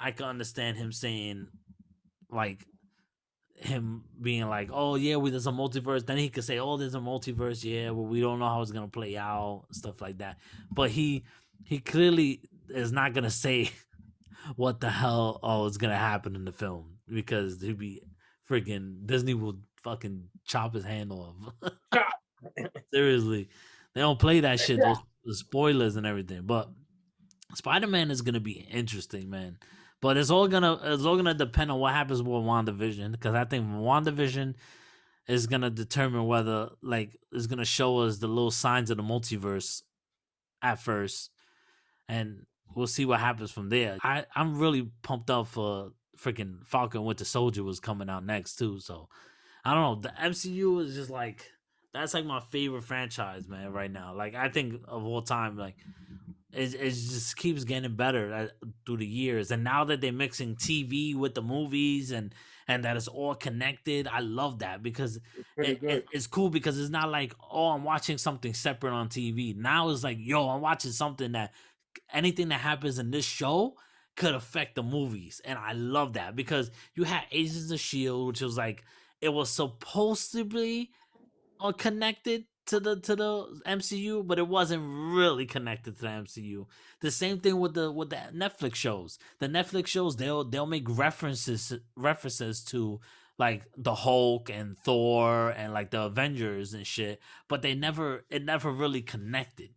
I can understand him saying, like, him being like, oh yeah, there's a multiverse. Then he could say, oh, there's a multiverse, yeah, but we don't know how it's gonna play out, stuff like that. But he clearly is not gonna say what the hell is gonna happen in the film, because he'd be freaking Disney will fucking chop his hand off. Seriously, they don't play that shit. Those the spoilers and everything. But Spider-Man is gonna be interesting, man. But it's all gonna depend on what happens with WandaVision, because I think WandaVision is gonna determine whether, like, it's gonna show us the little signs of the multiverse at first, and we'll see what happens from there. I'm really pumped up for freaking Falcon Winter Soldier was coming out next too. So I don't know. The MCU is just like, that's like my favorite franchise, man, right now. Like I think of all time, like it just keeps getting better through the years. And now that they're mixing TV with the movies and that it's all connected, I love that, because it's cool, because it's not like, oh, I'm watching something separate on TV. Now it's like, yo, I'm watching something that anything that happens in this show could affect the movies. And I love that, because you had Agents of S.H.I.E.L.D., which was like, it was supposed to be connected to the MCU, but it wasn't really connected to the MCU. The same thing with the Netflix shows. The Netflix shows, they'll make references to like the Hulk and Thor and like the Avengers and shit, but it never really connected,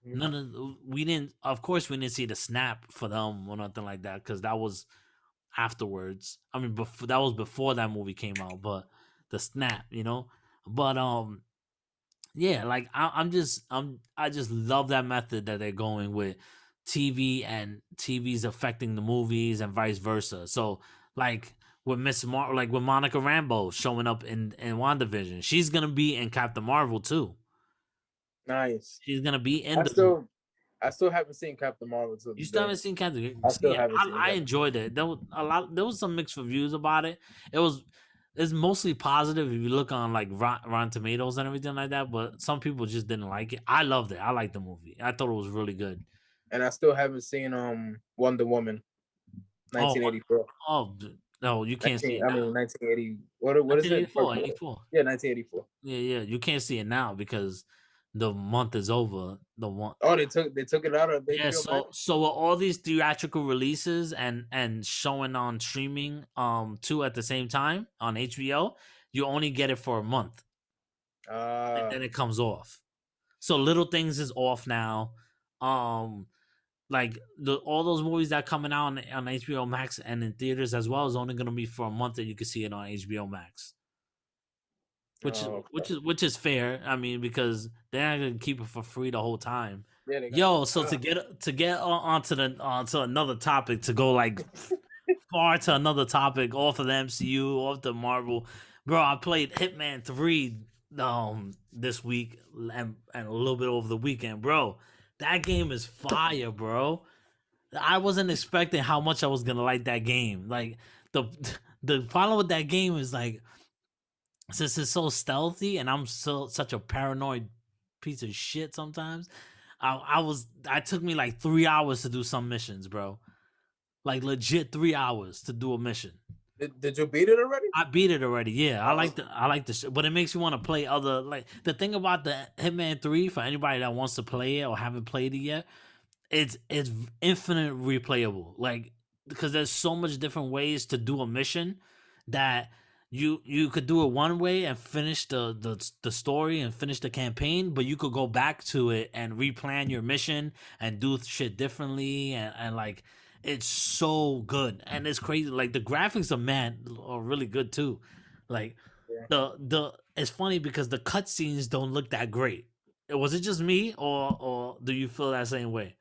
None of we didn't of course we didn't see the snap for them or nothing like that, because that was afterwards. I mean, that was before that movie came out, but the snap, but yeah, like I just love that method that they're going with TV, and TV's affecting the movies and vice versa. So like with like with Monica Rambeau showing up in WandaVision, she's gonna be in Captain Marvel too. Nice. She's gonna be in I still haven't seen Captain Marvel too. You still haven't seen Captain? I still haven't seen it. I enjoyed it. There was some mixed reviews about it. It's mostly positive if you look on like Rotten Tomatoes and everything like that, but some people just didn't like it. I loved it. I liked the movie. I thought it was really good. And I still haven't seen Wonder Woman 1984. Oh no, you can't see it now. 1980. What is it? 84. Yeah, 1984. Yeah. You can't see it now because the month is over. The one. Oh, they took it out of Yeah, HBO Max. so with all these theatrical releases and showing on streaming two at the same time on HBO, you only get it for a month and Ah, then it comes off. So Little Things is off now. Um like all those movies that coming out on HBO Max and in theaters as well is only going to be for a month that you can see it on HBO Max. Which is oh, which is which is fair. I mean, because they're not gonna keep it for free the whole time. yeah, they got. Yo, so to get onto another topic, to go like far to another topic, off of the MCU, off the Marvel, bro. I played Hitman 3 this week and a little bit over the weekend, bro. That game is fire, bro. I wasn't expecting how much I was gonna like that game. Like the the problem with that game is like, since it's so stealthy and I'm such a paranoid piece of shit sometimes, I took me like 3 hours to do some missions, bro. Like legit 3 hours to do a mission. Did you beat it already? I beat it already. Yeah, Oh, I like the but it makes you want to play other, like the thing about the Hitman 3, for anybody that wants to play it or haven't played it yet, it's infinite replayable. Like, because there's so much different ways to do a mission that you could do it one way and finish the story and finish the campaign, but you could go back to it and replan your mission and do shit differently, and like, it's so good and it's crazy. Like the graphics of man are really good too. Like yeah. the it's funny because the cutscenes don't look that great. Was it just me, or do you feel that same way?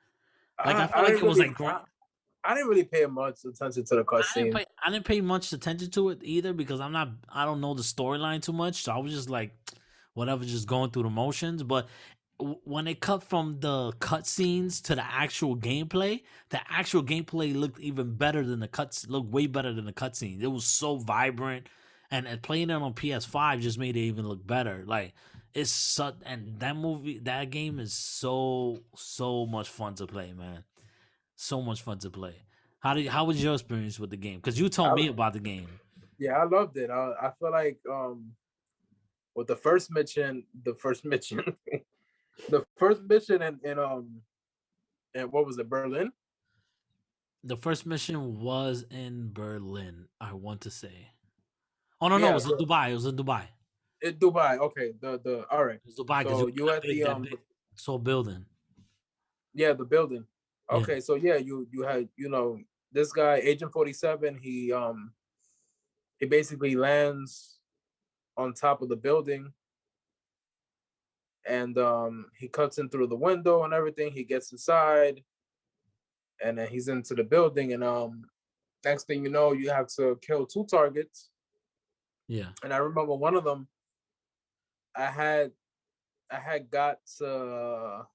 Like I felt I like didn't it was really. like I didn't really pay much attention to the cutscene. I didn't pay much attention to it either, because I don't know the storyline too much, so I was just like whatever, just going through the motions. But when it cut from the cutscenes to the actual gameplay looked even better than the cuts. Looked way better than the cutscenes. It was so vibrant, and playing it on PS5 just made it even look better. Like, it's such, and that game is so much fun to play, man. So much fun to play. How was your experience with the game? Because you told I, me about the game. yeah, I loved it. I feel like with the first mission, the first mission in what was it, Berlin? The first mission was in Berlin, I want to say. Oh no, it Yeah, was in Dubai. It was in Dubai. Dubai. Okay, the all right. It was Dubai because So it was you had that big so building. yeah, the building. Yeah, Okay, so yeah, you had this guy Agent 47. He basically lands on top of the building, and he cuts in through the window and everything. He gets inside, and then he's into the building, and next thing you know, you have to kill two targets. yeah. And I remember one of them, I had got to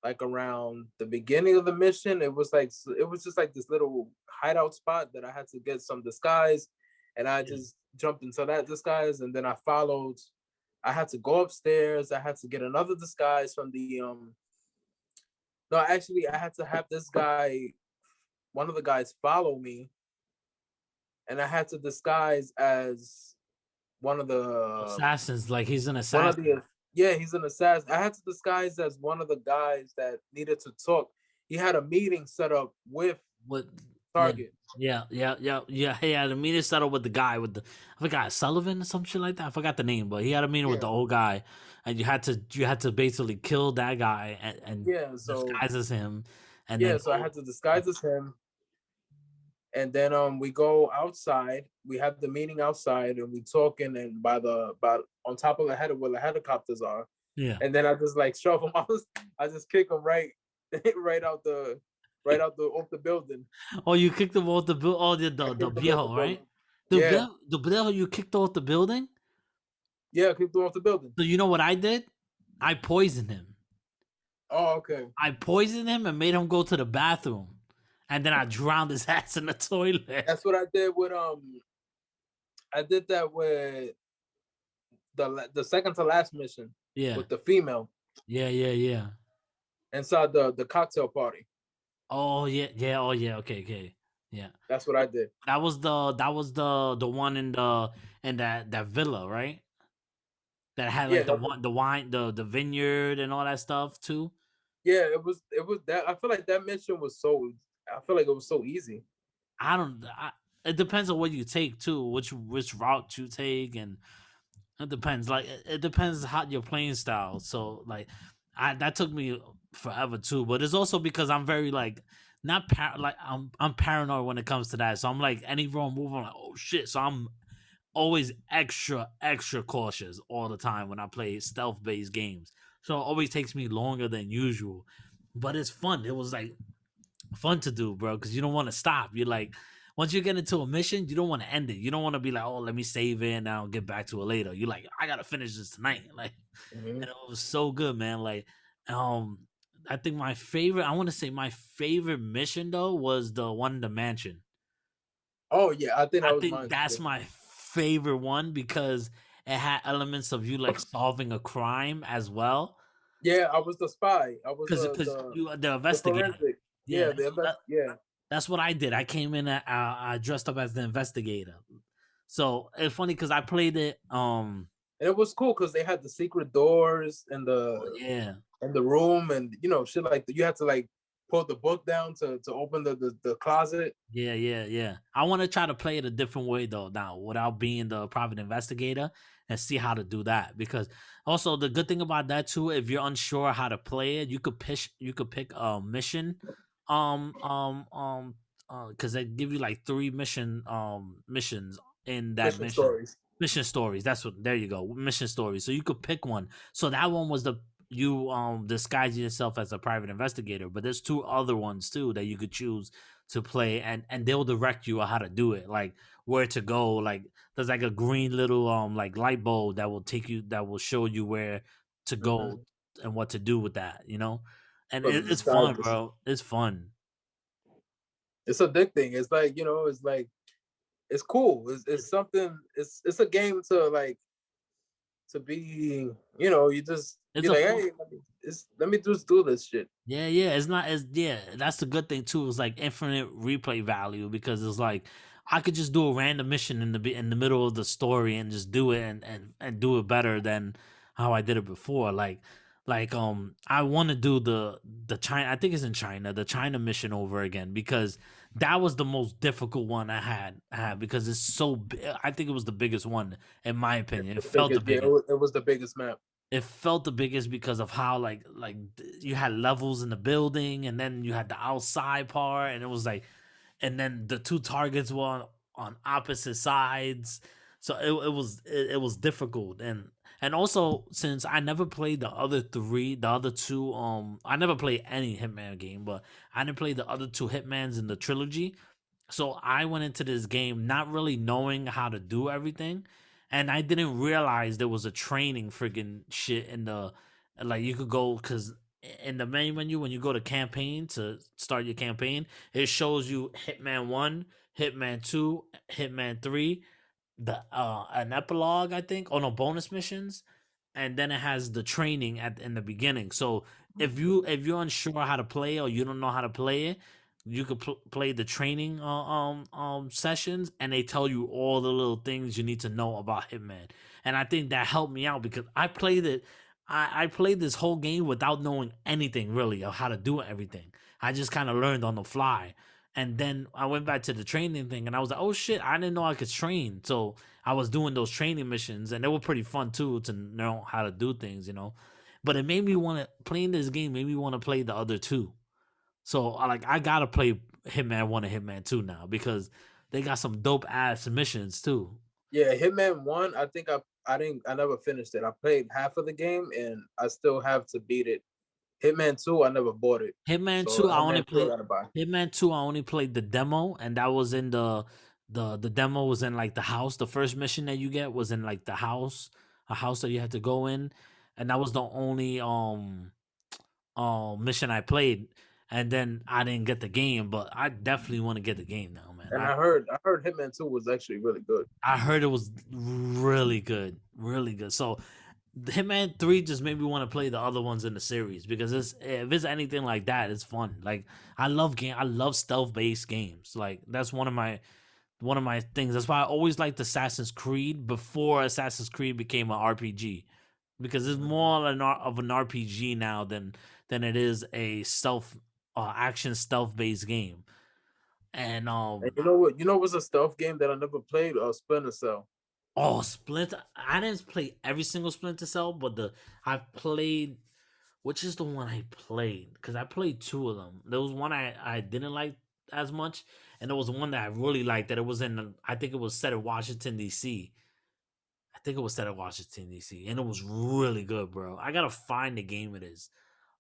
like around the beginning of the mission. It was just like this little hideout spot that I had to get some disguise, and I just jumped into that disguise, and then I followed. I had to go upstairs. I had to get another disguise from the No, actually, I had to have this guy, one of the guys, follow me, and I had to disguise as one of the Assassins, like he's an one of assassin. the yeah, he's an assassin. I had to disguise as one of the guys that needed to talk. He had a meeting set up with What? Yeah, Target. He had a meeting settled with the guy with the, I forgot, Sullivan or some shit like that. I forgot the name, but he had a meeting with Yeah, the old guy, and you had to basically kill that guy and yeah. disguise as him, and then So I had to disguise as him, and then we go outside. We have the meeting outside, and we talking, and by on top of the head where the helicopters are, yeah. and then I just like shove him. I just kick him right, right out the off the building. Oh, you kicked him off the building. Oh, I the kicked him off the viejo, right? building. Yeah, The viejo you kicked off the building. yeah, I kicked him off the building. So you know what I did? I poisoned him. Oh, okay. I poisoned him and made him go to the bathroom, and then I drowned his ass in the toilet. That's what I did with I did that with the second to last mission Yeah, with the female yeah. inside the cocktail party. Oh yeah. Oh yeah. Okay. Yeah. That's what I did. That was the one in that villa, right? that had Yeah, like the wine, the vineyard and all that stuff too. yeah, it was that. I feel like that mission was so. I feel like it was so easy. I don't. It depends on what you take too, which route you take, and it depends. Like it depends how your playing style. So like, that took me forever too. But it's also because I'm very like not like I'm paranoid when it comes to that. So I'm like any wrong move, I'm like oh shit. So I'm always extra cautious all the time when I play stealth based games. So it always takes me longer than usual. But it's fun. It was like fun to do, bro, because you don't want to stop. You're like, once you get into a mission, you don't want to end it. You don't want to be like, oh, let me save it and I'll get back to it later. You're like, I gotta finish this tonight. Like, Hmm. and it was so good, man. Like, um, I think my favorite, I want to say my favorite mission though was the one in the mansion. Oh yeah, I think I that was think mine that's too. my favorite one because it had elements of you like solving a crime as well. Yeah, I was the spy. I was Because you are the the investigator. forensic. Yeah, Yeah, the invest. Yeah, that's what I did. I came in. I dressed up as the investigator. So it's funny because I played it. and it was cool because they had the secret doors Oh, yeah, and the room, and you know shit like that. You had to like pull the book down to open the closet. yeah. I want to try to play it a different way though now, without being the private investigator, and see how to do that. Because also the good thing about that too, if you're unsure how to play it, you could pick a mission, um, um, um, because they give you like three missions in that Mission mission. stories. Mission stories. That's what. There you go. Mission stories. So you could pick one. So that one was the you disguise yourself as a private investigator, but there's two other ones too that you could choose to play, and they'll direct you on how to do it, like where to go. Like there's like a green little like light bulb that will show you where to Hmm. go and what to do with that, and So the it's fun, disguises. bro. It's fun. It's addicting. It's like it's like it's cool. It's something. It's a game to like to be. You just It's be a like, fun. hey, let me just do this shit. Yeah. It's not as yeah. That's the good thing too. It's like infinite replay value because it's like I could just do a random mission in the middle of the story and just do it and do it better than how I did it before. I want to do the China. I think it's in China. The China mission over again because that was the most difficult one I had because it's so. I think it was the biggest one in my opinion. It The felt the biggest, yeah, biggest. it was the biggest map. It felt the biggest because of how you had levels in the building and then you had the outside part and it was like and then the two targets were on opposite sides, so it was difficult. And also since I never played the other two, I never played any Hitman game, but I didn't play the other two Hitmans in the trilogy. So I went into this game not really knowing how to do everything, and I didn't realize there was a training friggin' shit in the like you could go because in the main menu when you go to campaign to start your campaign, it shows you Hitman 1, Hitman 2, Hitman 3, the an epilogue, I think. Oh no, bonus missions, and then it has the training in the beginning. So if you're unsure how to play or you don't know how to play it, you could play the training sessions, and they tell you all the little things you need to know about Hitman. And I think that helped me out because I played it. I played this whole game without knowing anything really of how to do everything. I just kind of learned on the fly. And then I went back to the training thing and I was like, oh shit, I didn't know I could train. So I was doing those training missions and they were pretty fun too to know how to do things. But it made me want to playing this game made me want to play the other two. So I gotta play Hitman 1 and Hitman 2 now because they got some dope ass missions too. Yeah, Hitman 1, I never finished it. I played half of the game and I still have to beat it. Hitman 2, I never bought it. Hitman So 2 I only Hitman 2 I played gotta buy. Hitman 2 I only played the demo, and that was in the demo was in like the house. The first mission that you get was in like the house, a house that you had to go in, and that was the only mission I played. And then I didn't get the game, but I definitely want to get the game now, man. And I I heard Hitman 2 was actually really good. I heard it was really good, really good. So Hitman 3 just made me want to play the other ones in the series because if it's anything like that, it's fun. Like I love stealth based games. Like that's one of my things. That's why I always liked Assassin's Creed before Assassin's Creed became an RPG. because it's more of an RPG now than it is a stealth action stealth based game. And And you know what? You know what's a stealth game that I never played? Splinter Cell. oh, Splinter. I didn't play every single Splinter Cell, but I played. Which is the one I played? Because I played two of them. There was one I didn't like as much, and there was one that I really liked. That it was in. I think it was set in Washington D.C. I think it was set in Washington D.C. and it was really good, bro. I gotta find the game it is.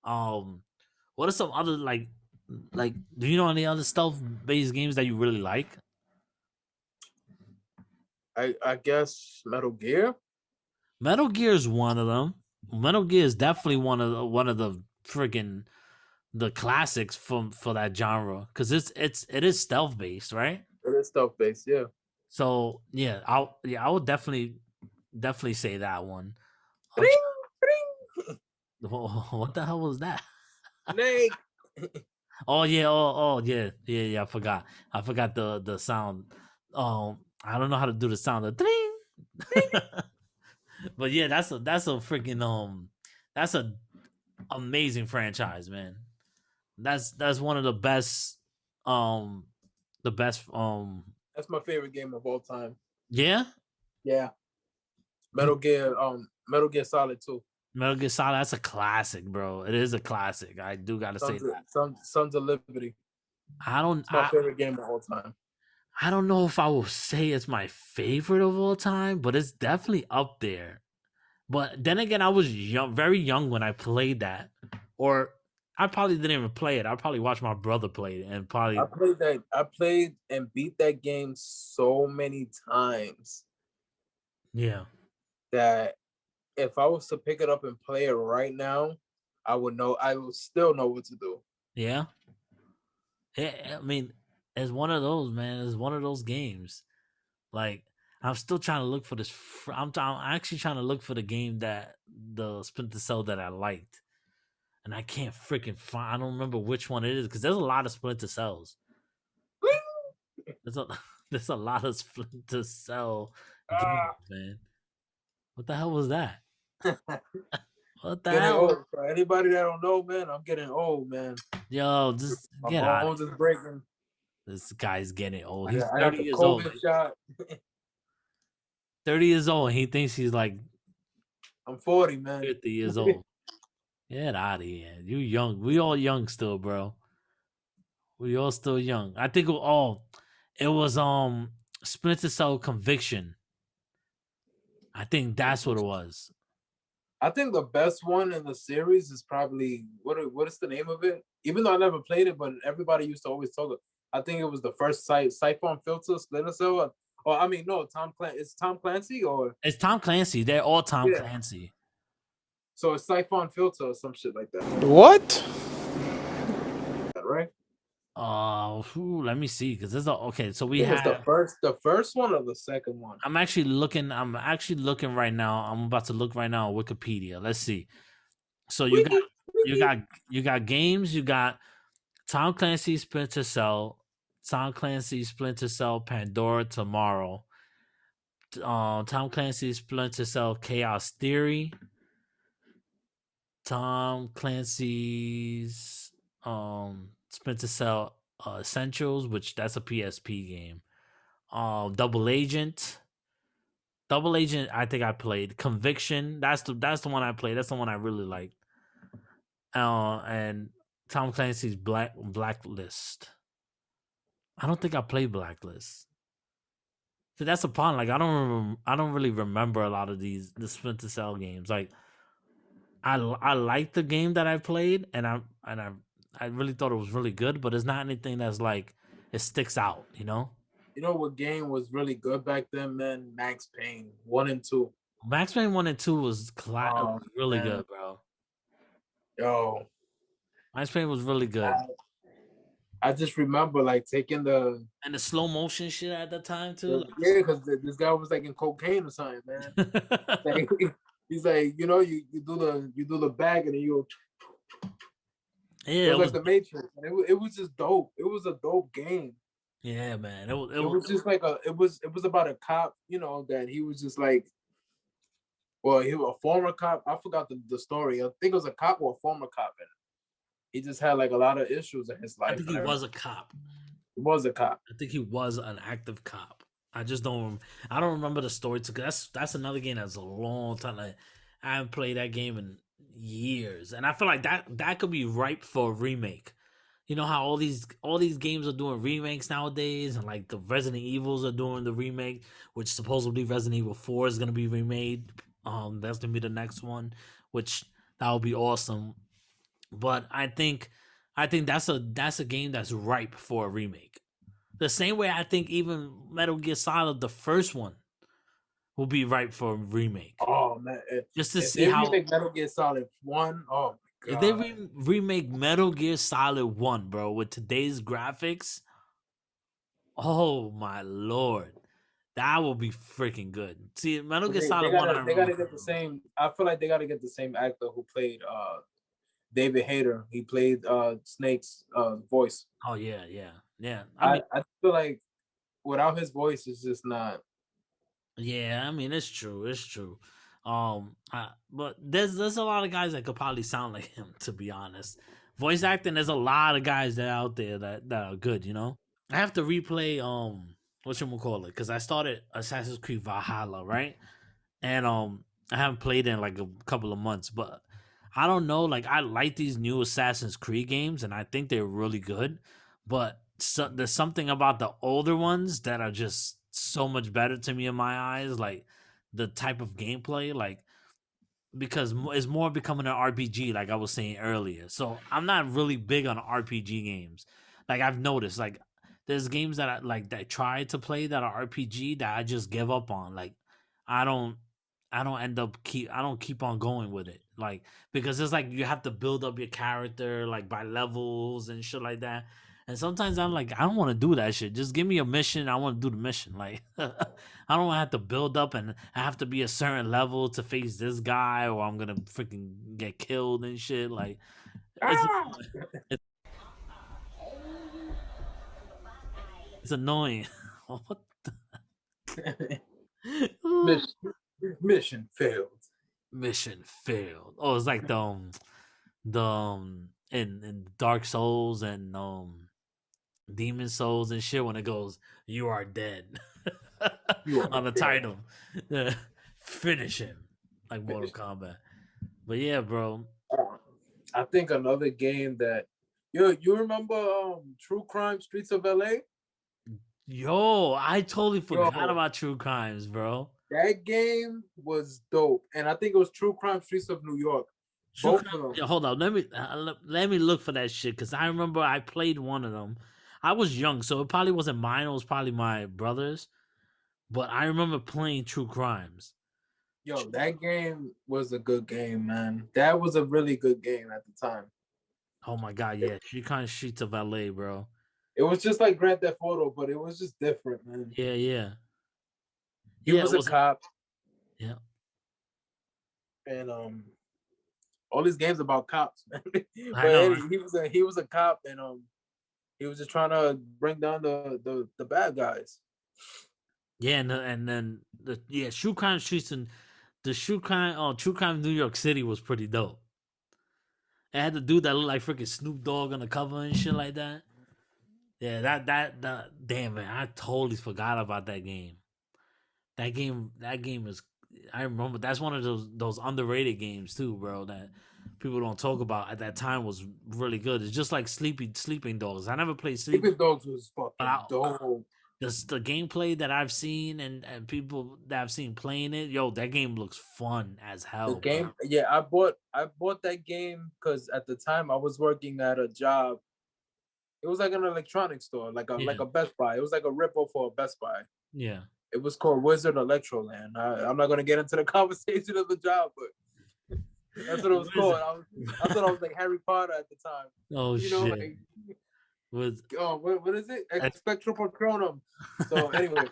Um, what are some other like? Do you know any other stealth based games that you really like? I guess Metal Gear. Metal Gear is one of them. Metal Gear is definitely one of the freaking the classics for that genre because it is stealth based, right? It is stealth based, yeah. So yeah, I would definitely say that one. I'm Ring, ring. what the hell was that? Snake. Oh yeah, yeah. I forgot the sound. I don't know how to do the sound of ding. But yeah, that's a freaking that's a amazing franchise, man. That's one of um the best That's my favorite game of all time. yeah. Yeah. Metal Gear Solid 2. Metal Gear Solid, that's a classic, bro. It is a classic. I do gotta say Sons of, that. Sons of Liberty. I don't It's my favorite game of all time. I don't know if I will say it's my favorite of all time, but it's definitely up there. But then again, I was young, very young when I played that, or I probably didn't even play it. I probably watched my brother play it, and probably I played and beat that game so many times yeah, that if I was to pick it up and play it right now, I would still know what to do. yeah. I mean, it's one of those, man. It's one of those games. Like I'm still trying to look for this. I'm actually trying to look for the game that the Splinter Cell that I liked, and I can't freaking find. I don't remember which one it is because there's a lot of Splinter Cells. There's a there's a lot of Splinter Cell games, man. What the hell was that? What the Getting hell? old. For anybody that don't know, man, I'm getting old, man. Yo, just My get out. bones is breaking. This guy's getting old. I He's got 30 the years old. COVID shot. 30 years old. He thinks he's like I'm 40, man. 50 years old. Get out of here. You young. We all young still, bro. We all still young. I think it was Splinter Cell Conviction. I think that's what it was. I think the best one in the series is probably what is the name of it? Even though I never played it, but everybody used to always talk it. I think it was the first Siphon Filter Splinter Cell. Or I mean, no, It's Tom Clancy or It's Tom Clancy. They're all Tom Clancy. So it's Siphon Filter or some shit like that. What? Right? Let me see, because there's okay. So we have the first one or the second one. I'm actually looking right now. I'm about to look right now on Wikipedia. Let's see. So you got games. You got Tom Clancy Splinter Cell, Tom Clancy Splinter Cell Pandora Tomorrow, Tom Clancy Splinter Cell Chaos Theory, Tom Clancy's Splinter Cell Essentials, which that's a PSP game. Double Agent. Double Agent, I think I played. Conviction, that's the one I played. That's the one I really liked. And Tom Clancy's Blacklist. I don't think I played Blacklist. So that's a problem. Like I don't really remember a lot of the Splinter Cell games. Like I like the game that I played, and I really thought it was really good, but it's not anything that's like it sticks out, you know. You know what game was really good back then, man? Max Payne 1 and 2. Max Payne 1 and 2 was really man. good, bro. Yo, Max Payne was really good. I just remember like taking the slow motion shit at the time too. Yeah, because this guy was like in cocaine or something, man. Like, he's like, you know, you do the bag and then you go. Yeah, it was like the Matrix. It was just dope. It was a dope game. Yeah, man. It was just like it was about a cop, you know, that he was just like Well, he was a former cop. I forgot the story. I think it was a cop or a former cop, and he just had like a lot of issues in his I life. think And he everything. was a cop. He was a cop. I think he was an active cop. I just don't. I don't remember the story. That's another game that's a long time. Like, I haven't played that game in years, and I feel like that could be ripe for a remake. You know how all these games are doing remakes nowadays, and like the Resident Evils are doing the remake, which supposedly Resident Evil 4 is gonna be remade. That's gonna be the next one, which that would be awesome. But I think that's a game that's ripe for a remake. The same way I think even Metal Gear Solid, the first one, will be ripe for a remake. Oh man, Just to if see they how remake Metal Gear Solid 1, oh my if they god. remake Metal Gear Solid 1, bro, with today's graphics, oh my lord. That will be freaking good. See, Metal Gear They Solid 1, I they remember. gotta get the same. I feel like they gotta get the same actor who played David Hayter. He played Snake's voice. Oh yeah, yeah. Yeah. I feel like without his voice, it's just not. Yeah, I mean it's true. It's true. But there's a lot of guys that could probably sound like him, to be honest. Voice acting, there's a lot of guys that out there that are good, you know? I have to replay whatchamacallit, because I started Assassin's Creed Valhalla, right? And I haven't played it in like a couple of months, but I don't know. Like I like these new Assassin's Creed games, and I think they're really good. But there's something about the older ones that are just so much better to me in my eyes. Like the type of gameplay, like because it's more becoming an RPG, like I was saying earlier. So I'm not really big on RPG games. Like I've noticed, like there's games that I like that I try to play that are RPG that I just give up on. Like I don't, I don't keep on going with it. Like because it's like you have to build up your character like by levels and shit like that. And sometimes I'm like, I don't want to do that shit. Just give me a mission. I want to do the mission. Like, I don't have to build up and I have to be a certain level to face this guy, or I'm gonna freaking get killed and shit. Like, it's Ah! it's, it's annoying. What the? mission, mission failed. Mission failed. Oh, it's like in Dark Souls and Demon Souls and shit when it goes, "You are dead" You are on the dead. title. Finish him like Mortal Kombat. But yeah, bro. I think another game that you remember True Crime Streets of LA? Yo, I totally forgot Yo, about True Crimes, bro. that game was dope, and I think it was True Crime Streets of New York. True Both Crime. of them. Yeah, hold on. Let me look for that shit because I remember I played one of them. I was young, so it probably wasn't mine. It was probably my brother's. But I remember playing True Crimes. Yo, that game was a good game, man. That was a really good game at the time. Oh my god, yeah, True Crime Streets of LA, bro. It was just like Grand Theft Auto, but it was just different, man. Yeah, yeah, He yeah. It was a was. cop, Yeah, and all these games about cops, man. I But know. anyway, he was a cop, and he was just trying to bring down the bad guys. Yeah, and then True Crime Streets and the True Crime New York City was pretty dope. It had the dude that looked like freaking Snoop Dogg on the cover and shit like that. Yeah, that damn man, I totally forgot about that game. That game is. I remember that's one of those underrated games too, bro. That people don't talk about at that time was really good. It's just like Sleeping Dogs. I never played Sleeping Dogs was but fucking dope. the gameplay that I've seen and people that I've seen playing it, yo, that game looks fun as The hell, bro. game, yeah, I bought that game because at the time I was working at a job. It was like an electronics store, like Yeah, a Best Buy. It was like a ripple for a Best Buy. yeah. It was called Wizard Electroland. I'm not gonna get into the conversation of the job, but that's what it was called. I thought I was like Harry Potter at the time. Oh You know, shit. like Was what is it? Expectrum Patronum. So anyway,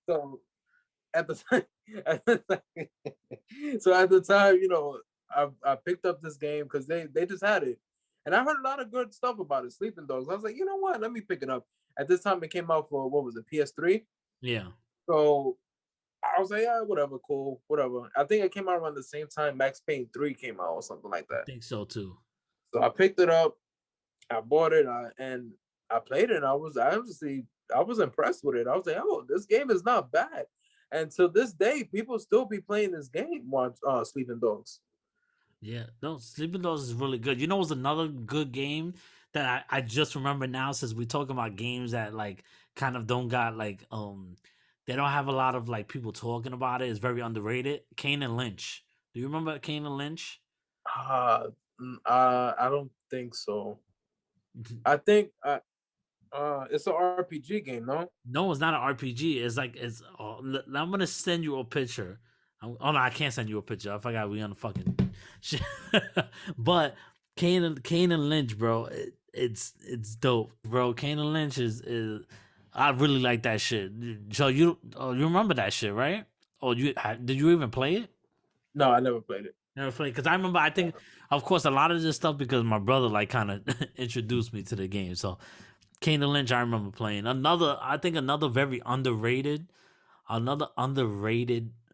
so at the time, so at the time, you know, I picked up this game because they just had it, and I heard a lot of good stuff about it. Sleeping Dogs. I was like, you know what? Let me pick it up. At this time, it came out for what was it? PS3. yeah. So I was like, yeah, whatever, cool, whatever. I think it came out around the same time Max Payne 3 came out or something like I that. think so too. So I picked it up, I bought it, and I played it. And I was impressed with it. I was like, oh, this game is not bad. And to this day, people still be playing this game. Watch Sleeping Dogs. Yeah, no, Sleeping Dogs is really good. You know, what's another good game that I just remember now, since we talking about games that like kind of don't got like they don't have a lot of like people talking about it. It's very underrated. Kane and Lynch. Do you remember Kane and Lynch? I don't think so. I think it's an RPG game, no? No, it's not an RPG. It's like it's. I'm gonna send you a picture. Oh no, I can't send you a picture. I forgot we on the fucking shit. But Kane and Lynch, bro, it's dope, bro. Kane and Lynch is I really like that shit. So you remember that shit, right? Or did you even play it? No, I never played it. Never played, because I remember. I think, of course, a lot of this stuff because my brother like kind of introduced me to the game. So Kane and Lynch, I remember playing. I think another very underrated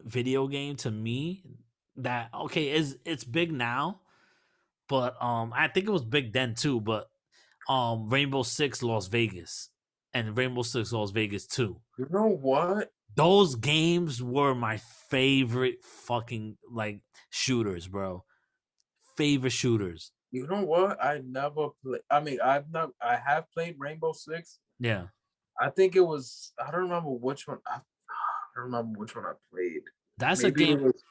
video game to me that it's big now, but I think it was big then too. But Rainbow Six Las Vegas and Rainbow Six Las Vegas 2. You know what? Those games were my favorite fucking like shooters, bro. Favorite shooters. You know what? I never play. I mean, I have played Rainbow Six. Yeah. I think it was. I don't remember which one. I don't remember which one I played. That's Maybe a game. it was.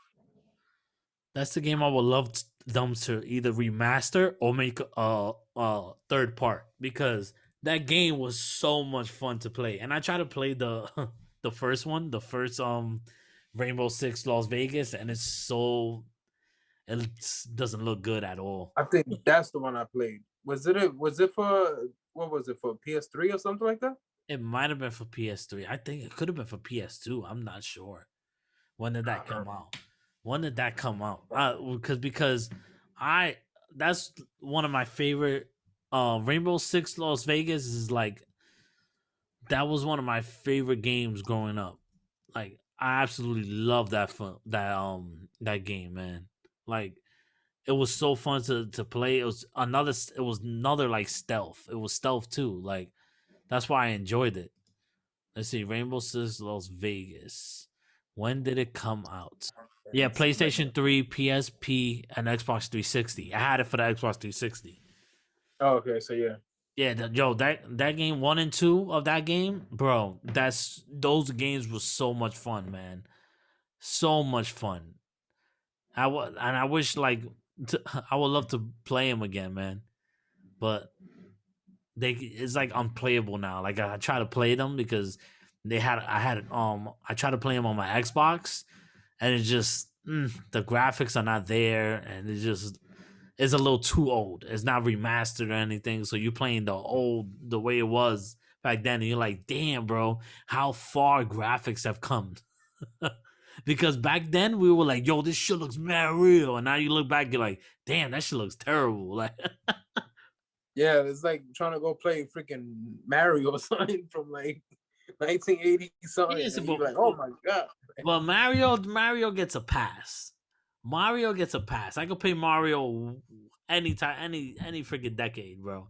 That's the game I would love them to either remaster or make a third part, because that game was so much fun to play. And I try to play the the first one, the first Rainbow Six Las Vegas, and it doesn't look good at all. I think that's the one I played. Was it for what was it for PS3 or something like that? It might have been for PS3. I think it could have been for PS2. I'm not sure. When did that come out? When did that come out? Because I that's one of my favorite. Rainbow Six Las Vegas is like, that was one of my favorite games growing up. Like, I absolutely love that game, man. Like, it was so fun to play. It was another like stealth. It was stealth too. Like, that's why I enjoyed it. Let's see, Rainbow Six Las Vegas. When did it come out? Yeah, PlayStation 3, PSP, and Xbox 360. I had it for the Xbox 360. Oh, okay, so yeah. Yeah, that game 1 and 2 of that game, bro. Those games were so much fun, man. So much fun. I wish I would love to play them again, man. But it's like unplayable now. Like, I try to play them because I tried to play them on my Xbox, and it just the graphics are not there, and it's a little too old. It's not remastered or anything, so you're playing the way it was back then, and you're like, damn, bro, how far graphics have come. Because back then we were like, yo, this shit looks mad real, and now you look back, you're like, damn, that shit looks terrible. Like, yeah, it's like trying to go play freaking Mario or something from like 1980 something. yes, And you're like, oh my god. But Mario gets a pass. Mario gets a pass. I could play Mario anytime, any freaking decade, bro.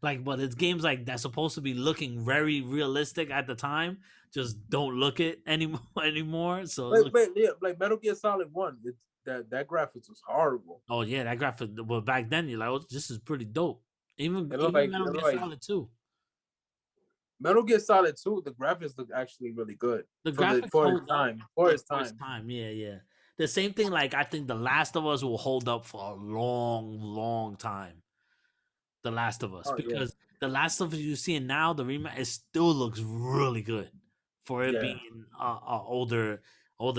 Like, but it's games like that's supposed to be looking very realistic at the time. Just don't look it anymore. So like Metal Gear Solid 1, that graphics was horrible. oh yeah, that graphic. Well, back then you're like, oh, this is pretty dope. Even It looked like Metal Gear Solid 2. Metal Gear Solid 2, the graphics look actually really good. The graphics for hold its time. up. For its time, yeah. The same thing. Like, I think The Last of Us will hold up for a long time. The Last of Us, because The Last of Us you see now, the remake, it still looks really good for it being a older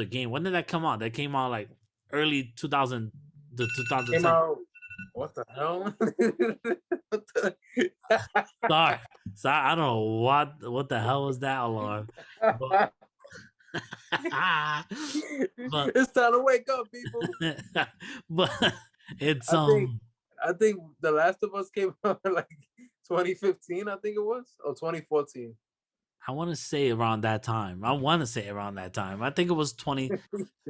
game. When did that come out? That came out like early 2000, the 2010. Came out, what the hell? Sorry, I don't know what the hell was that alarm. But, but it's time to wake up, people. but it's I think The Last of Us came out like 2015, I think it was, or 2014. I want to say around that time. I think it was 20.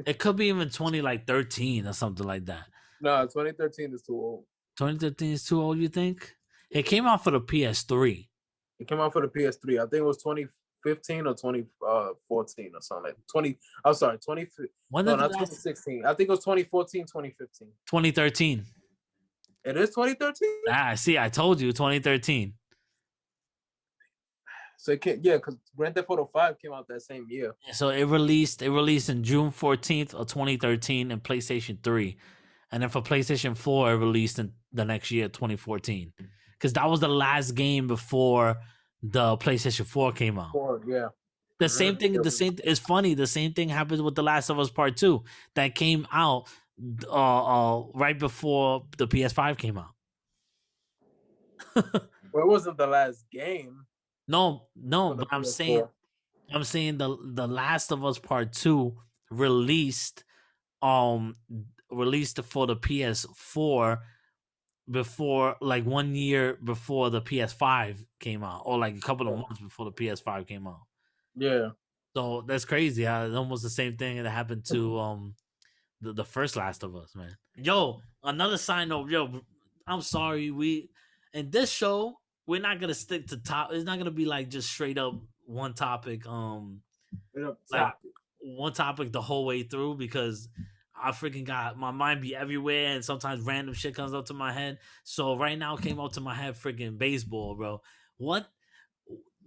It could be even 20 like 13 or something like that. No, 2013 is too old. 2013 is too old, you think? It came out for the PS3. It came out for the PS3. I think it was 2015 or 2014 or something. 20. I'm sorry, 20. When No, did the not last 2016. I think it was 2014, 2015. 2013? It is 2013. Ah, see, I told you 2013. So it can't, yeah, because Grand Theft Auto 5 came out that same year. So it released in June 14th of 2013 in PlayStation 3. And then for PlayStation 4 it released in the next year, 2014. Cuz that was the last game before the PlayStation 4 came out. Yeah. The same thing. It's funny. The same thing happened with The Last of Us Part 2 that came out right before the PS5 came out. Well, it wasn't the last game. No, for the but I'm PS4. saying the Last of Us Part 2 released for the PS4 before, like 1 year before the PS5 came out, or like a couple of months before the PS5 came out. Yeah. So that's crazy. It's almost the same thing that happened to the first Last of Us, man. Yo, another side note, yo, I'm sorry, we in this show we're not gonna stick to top. It's not gonna be like just straight up one topic, like one topic the whole way through, because I freaking got my mind be everywhere and sometimes random shit comes up to my head. So right now came up to my head freaking baseball, bro. What?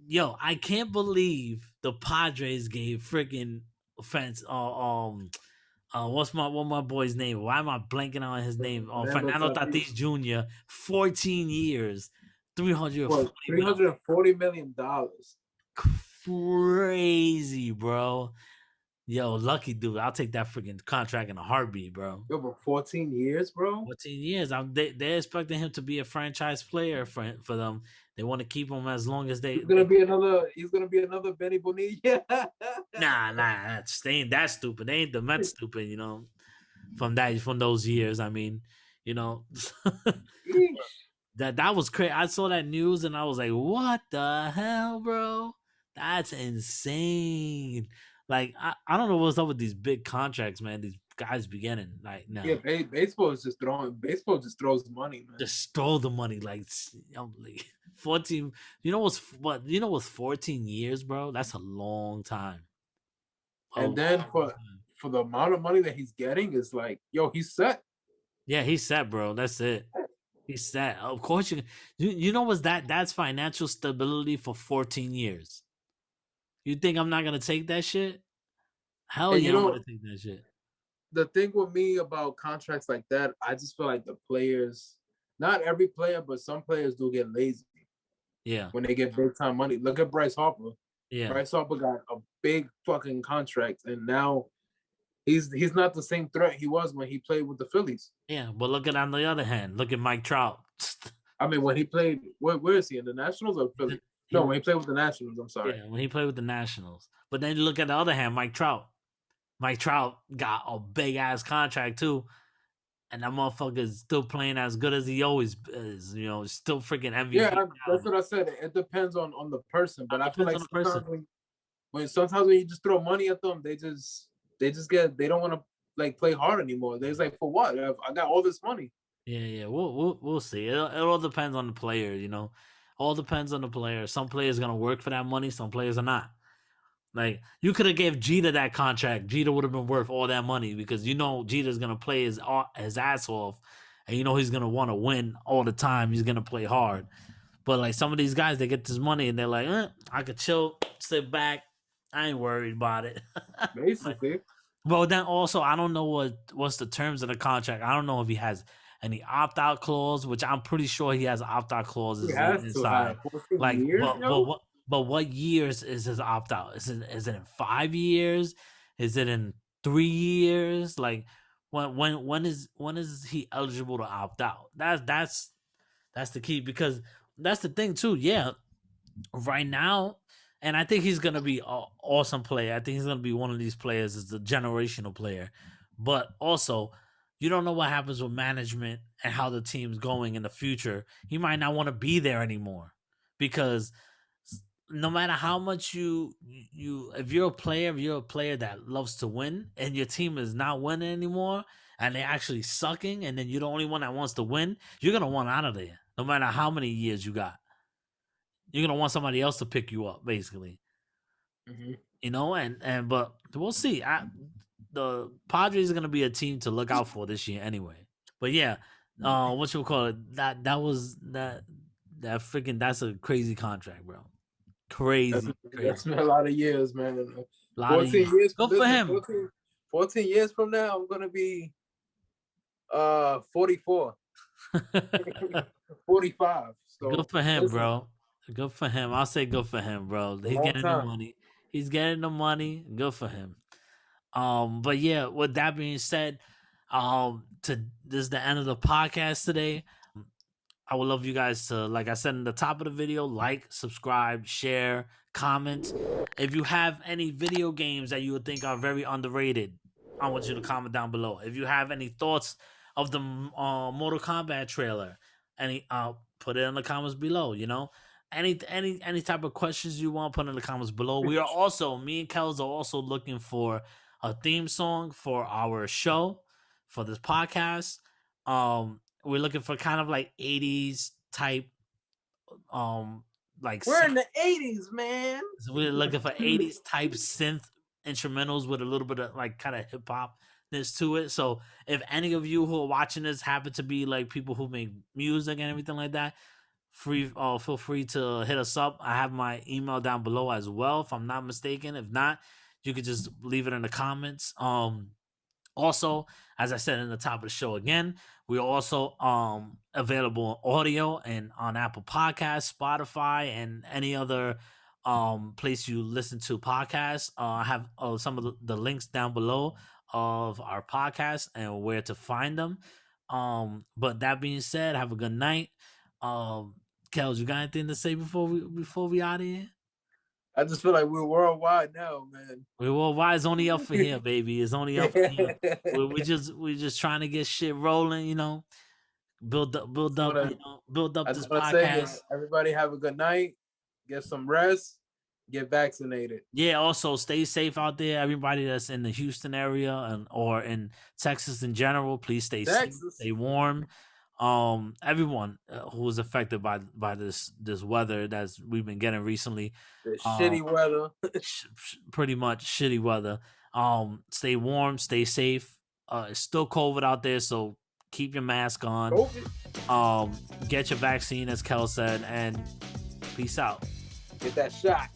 Yo, I can't believe the Padres gave freaking offense. What's my boy's name? Why am I blanking on his name? Fernando Tatis Jr. 14 years, $340 million. Crazy, bro. Yo, lucky dude. I'll take that freaking contract in a heartbeat, bro. Yo, but 14 years, bro. 14 years. They're expecting him to be a franchise player for them. They want to keep him as long as they. He's gonna be another Benny Bonilla. Nah, they ain't that stupid. They ain't the Mets stupid, you know. From those years, I mean, you know, that was crazy. I saw that news and I was like, "What the hell, bro? That's insane!" Like, I don't know what's up with these big contracts, man. These guys be getting like now. Yeah, baseball just throws money, man. Just throw the money, like 14. You know what's 14 years, bro? That's a long time. And then for the amount of money that he's getting, is like, yo, he's set. Yeah, he's set, bro. That's it. He's set. Of course, you know what's that's financial stability for 14 years. You think I'm not gonna take that shit? Hell yeah, I'm gonna take that shit. The thing with me about contracts like that, I just feel like the players, not every player, but some players do get lazy. Yeah. When they get big time money. Look at Bryce Harper. Yeah. Bryce Harper got a big fucking contract, and now he's not the same threat he was when he played with the Phillies. Yeah, but look at on the other hand, look at Mike Trout. I mean, when he played, where is he, in the Nationals or Philly? No, when he played with the Nationals. I'm sorry. Yeah, when he played with the Nationals. But then you look at the other hand, Mike Trout. Mike Trout got a big ass contract too, and that motherfucker is still playing as good as he always is. You know, still freaking MVP. Yeah, that's what I said. It depends on the person, but I feel like sometimes when you just throw money at them, they don't want to like play hard anymore. They're like, for what? I got all this money. Yeah. We'll see. It all depends on the player. You know, all depends on the player. Some players gonna work for that money. Some players are not. Like, you could have gave Jeter that contract. Jeter would have been worth all that money, because you know Jeter's gonna play his ass off, and you know he's gonna want to win all the time. He's gonna play hard. But like some of these guys, they get this money and they're like, I could chill, sit back. I ain't worried about it. Basically. Well, then also, I don't know what's the terms of the contract. I don't know if he has any opt-out clause, which I'm pretty sure he has opt-out clauses inside. Like, but what years is his opt-out? Is it in 5 years? Is it in 3 years? Like, when is he eligible to opt out? That's the key, because that's the thing too. Yeah, right now, and I think he's gonna be an awesome player. I think he's gonna be one of these players, is a generational player. But also, you don't know what happens with management and how the team's going in the future. He might not want to be there anymore, because no matter how much if you're a player that loves to win and your team is not winning anymore and they're actually sucking, and then you're the only one that wants to win, you're gonna want out of there. No matter how many years you got, you're gonna want somebody else to pick you up, basically. Mhm. You know, and but we'll see. The Padres are gonna be a team to look out for this year anyway. But yeah, what you call it? That freaking, that's a crazy contract, bro. That's Crazy, that's crazy. been a lot of years, man. A lot of 14 years. years. Good for Listen, him. 14 years from now, I'm gonna be 44, 45. Good So for him, listen, bro. Good for him. I'll say good for him, bro. a He's long getting the time. money. He's getting the money. Good for him. But yeah, with that being said, this is the end of the podcast today. I would love you guys to, like I said in the top of the video, like, subscribe, share, comment. If you have any video games that you would think are very underrated, I want you to comment down below. If you have any thoughts of the Mortal Kombat trailer, put it in the comments below. You know, any type of questions you want, put in the comments below. We are also, me and Kels are also looking for a theme song for our show, for this podcast. We're looking for kind of like 80s type, like We're in the 80s, man. so we're looking for 80s type synth instrumentals with a little bit of like kind of hip hopness to it. So if any of you who are watching this happen to be like people who make music and everything like that, feel free to hit us up. I have my email down below as well, if I'm not mistaken. If not, you could just leave it in the comments. Also, as I said in the top of the show again, we're also available on audio and on Apple Podcasts, Spotify, and any other place you listen to podcasts. I have some of the links down below of our podcast and where to find them. But that being said, have a good night. Kels, you got anything to say before we out of here? I just feel like we're worldwide now, man. Well, why is only up for here, baby? It's only up for here. We just trying to get shit rolling, you know. Build up, build up I this just want to say, podcast. everybody have a good night. Get some rest. Get vaccinated. Yeah. Also, stay safe out there. Everybody that's in the Houston area or in Texas in general, please stay safe, stay warm. Everyone who was affected by this weather that's we've been getting recently. The shitty weather. Pretty much shitty weather. Stay warm, stay safe. It's still COVID out there, so keep your mask on. Get your vaccine, as Kel said, and peace out. Get that shot.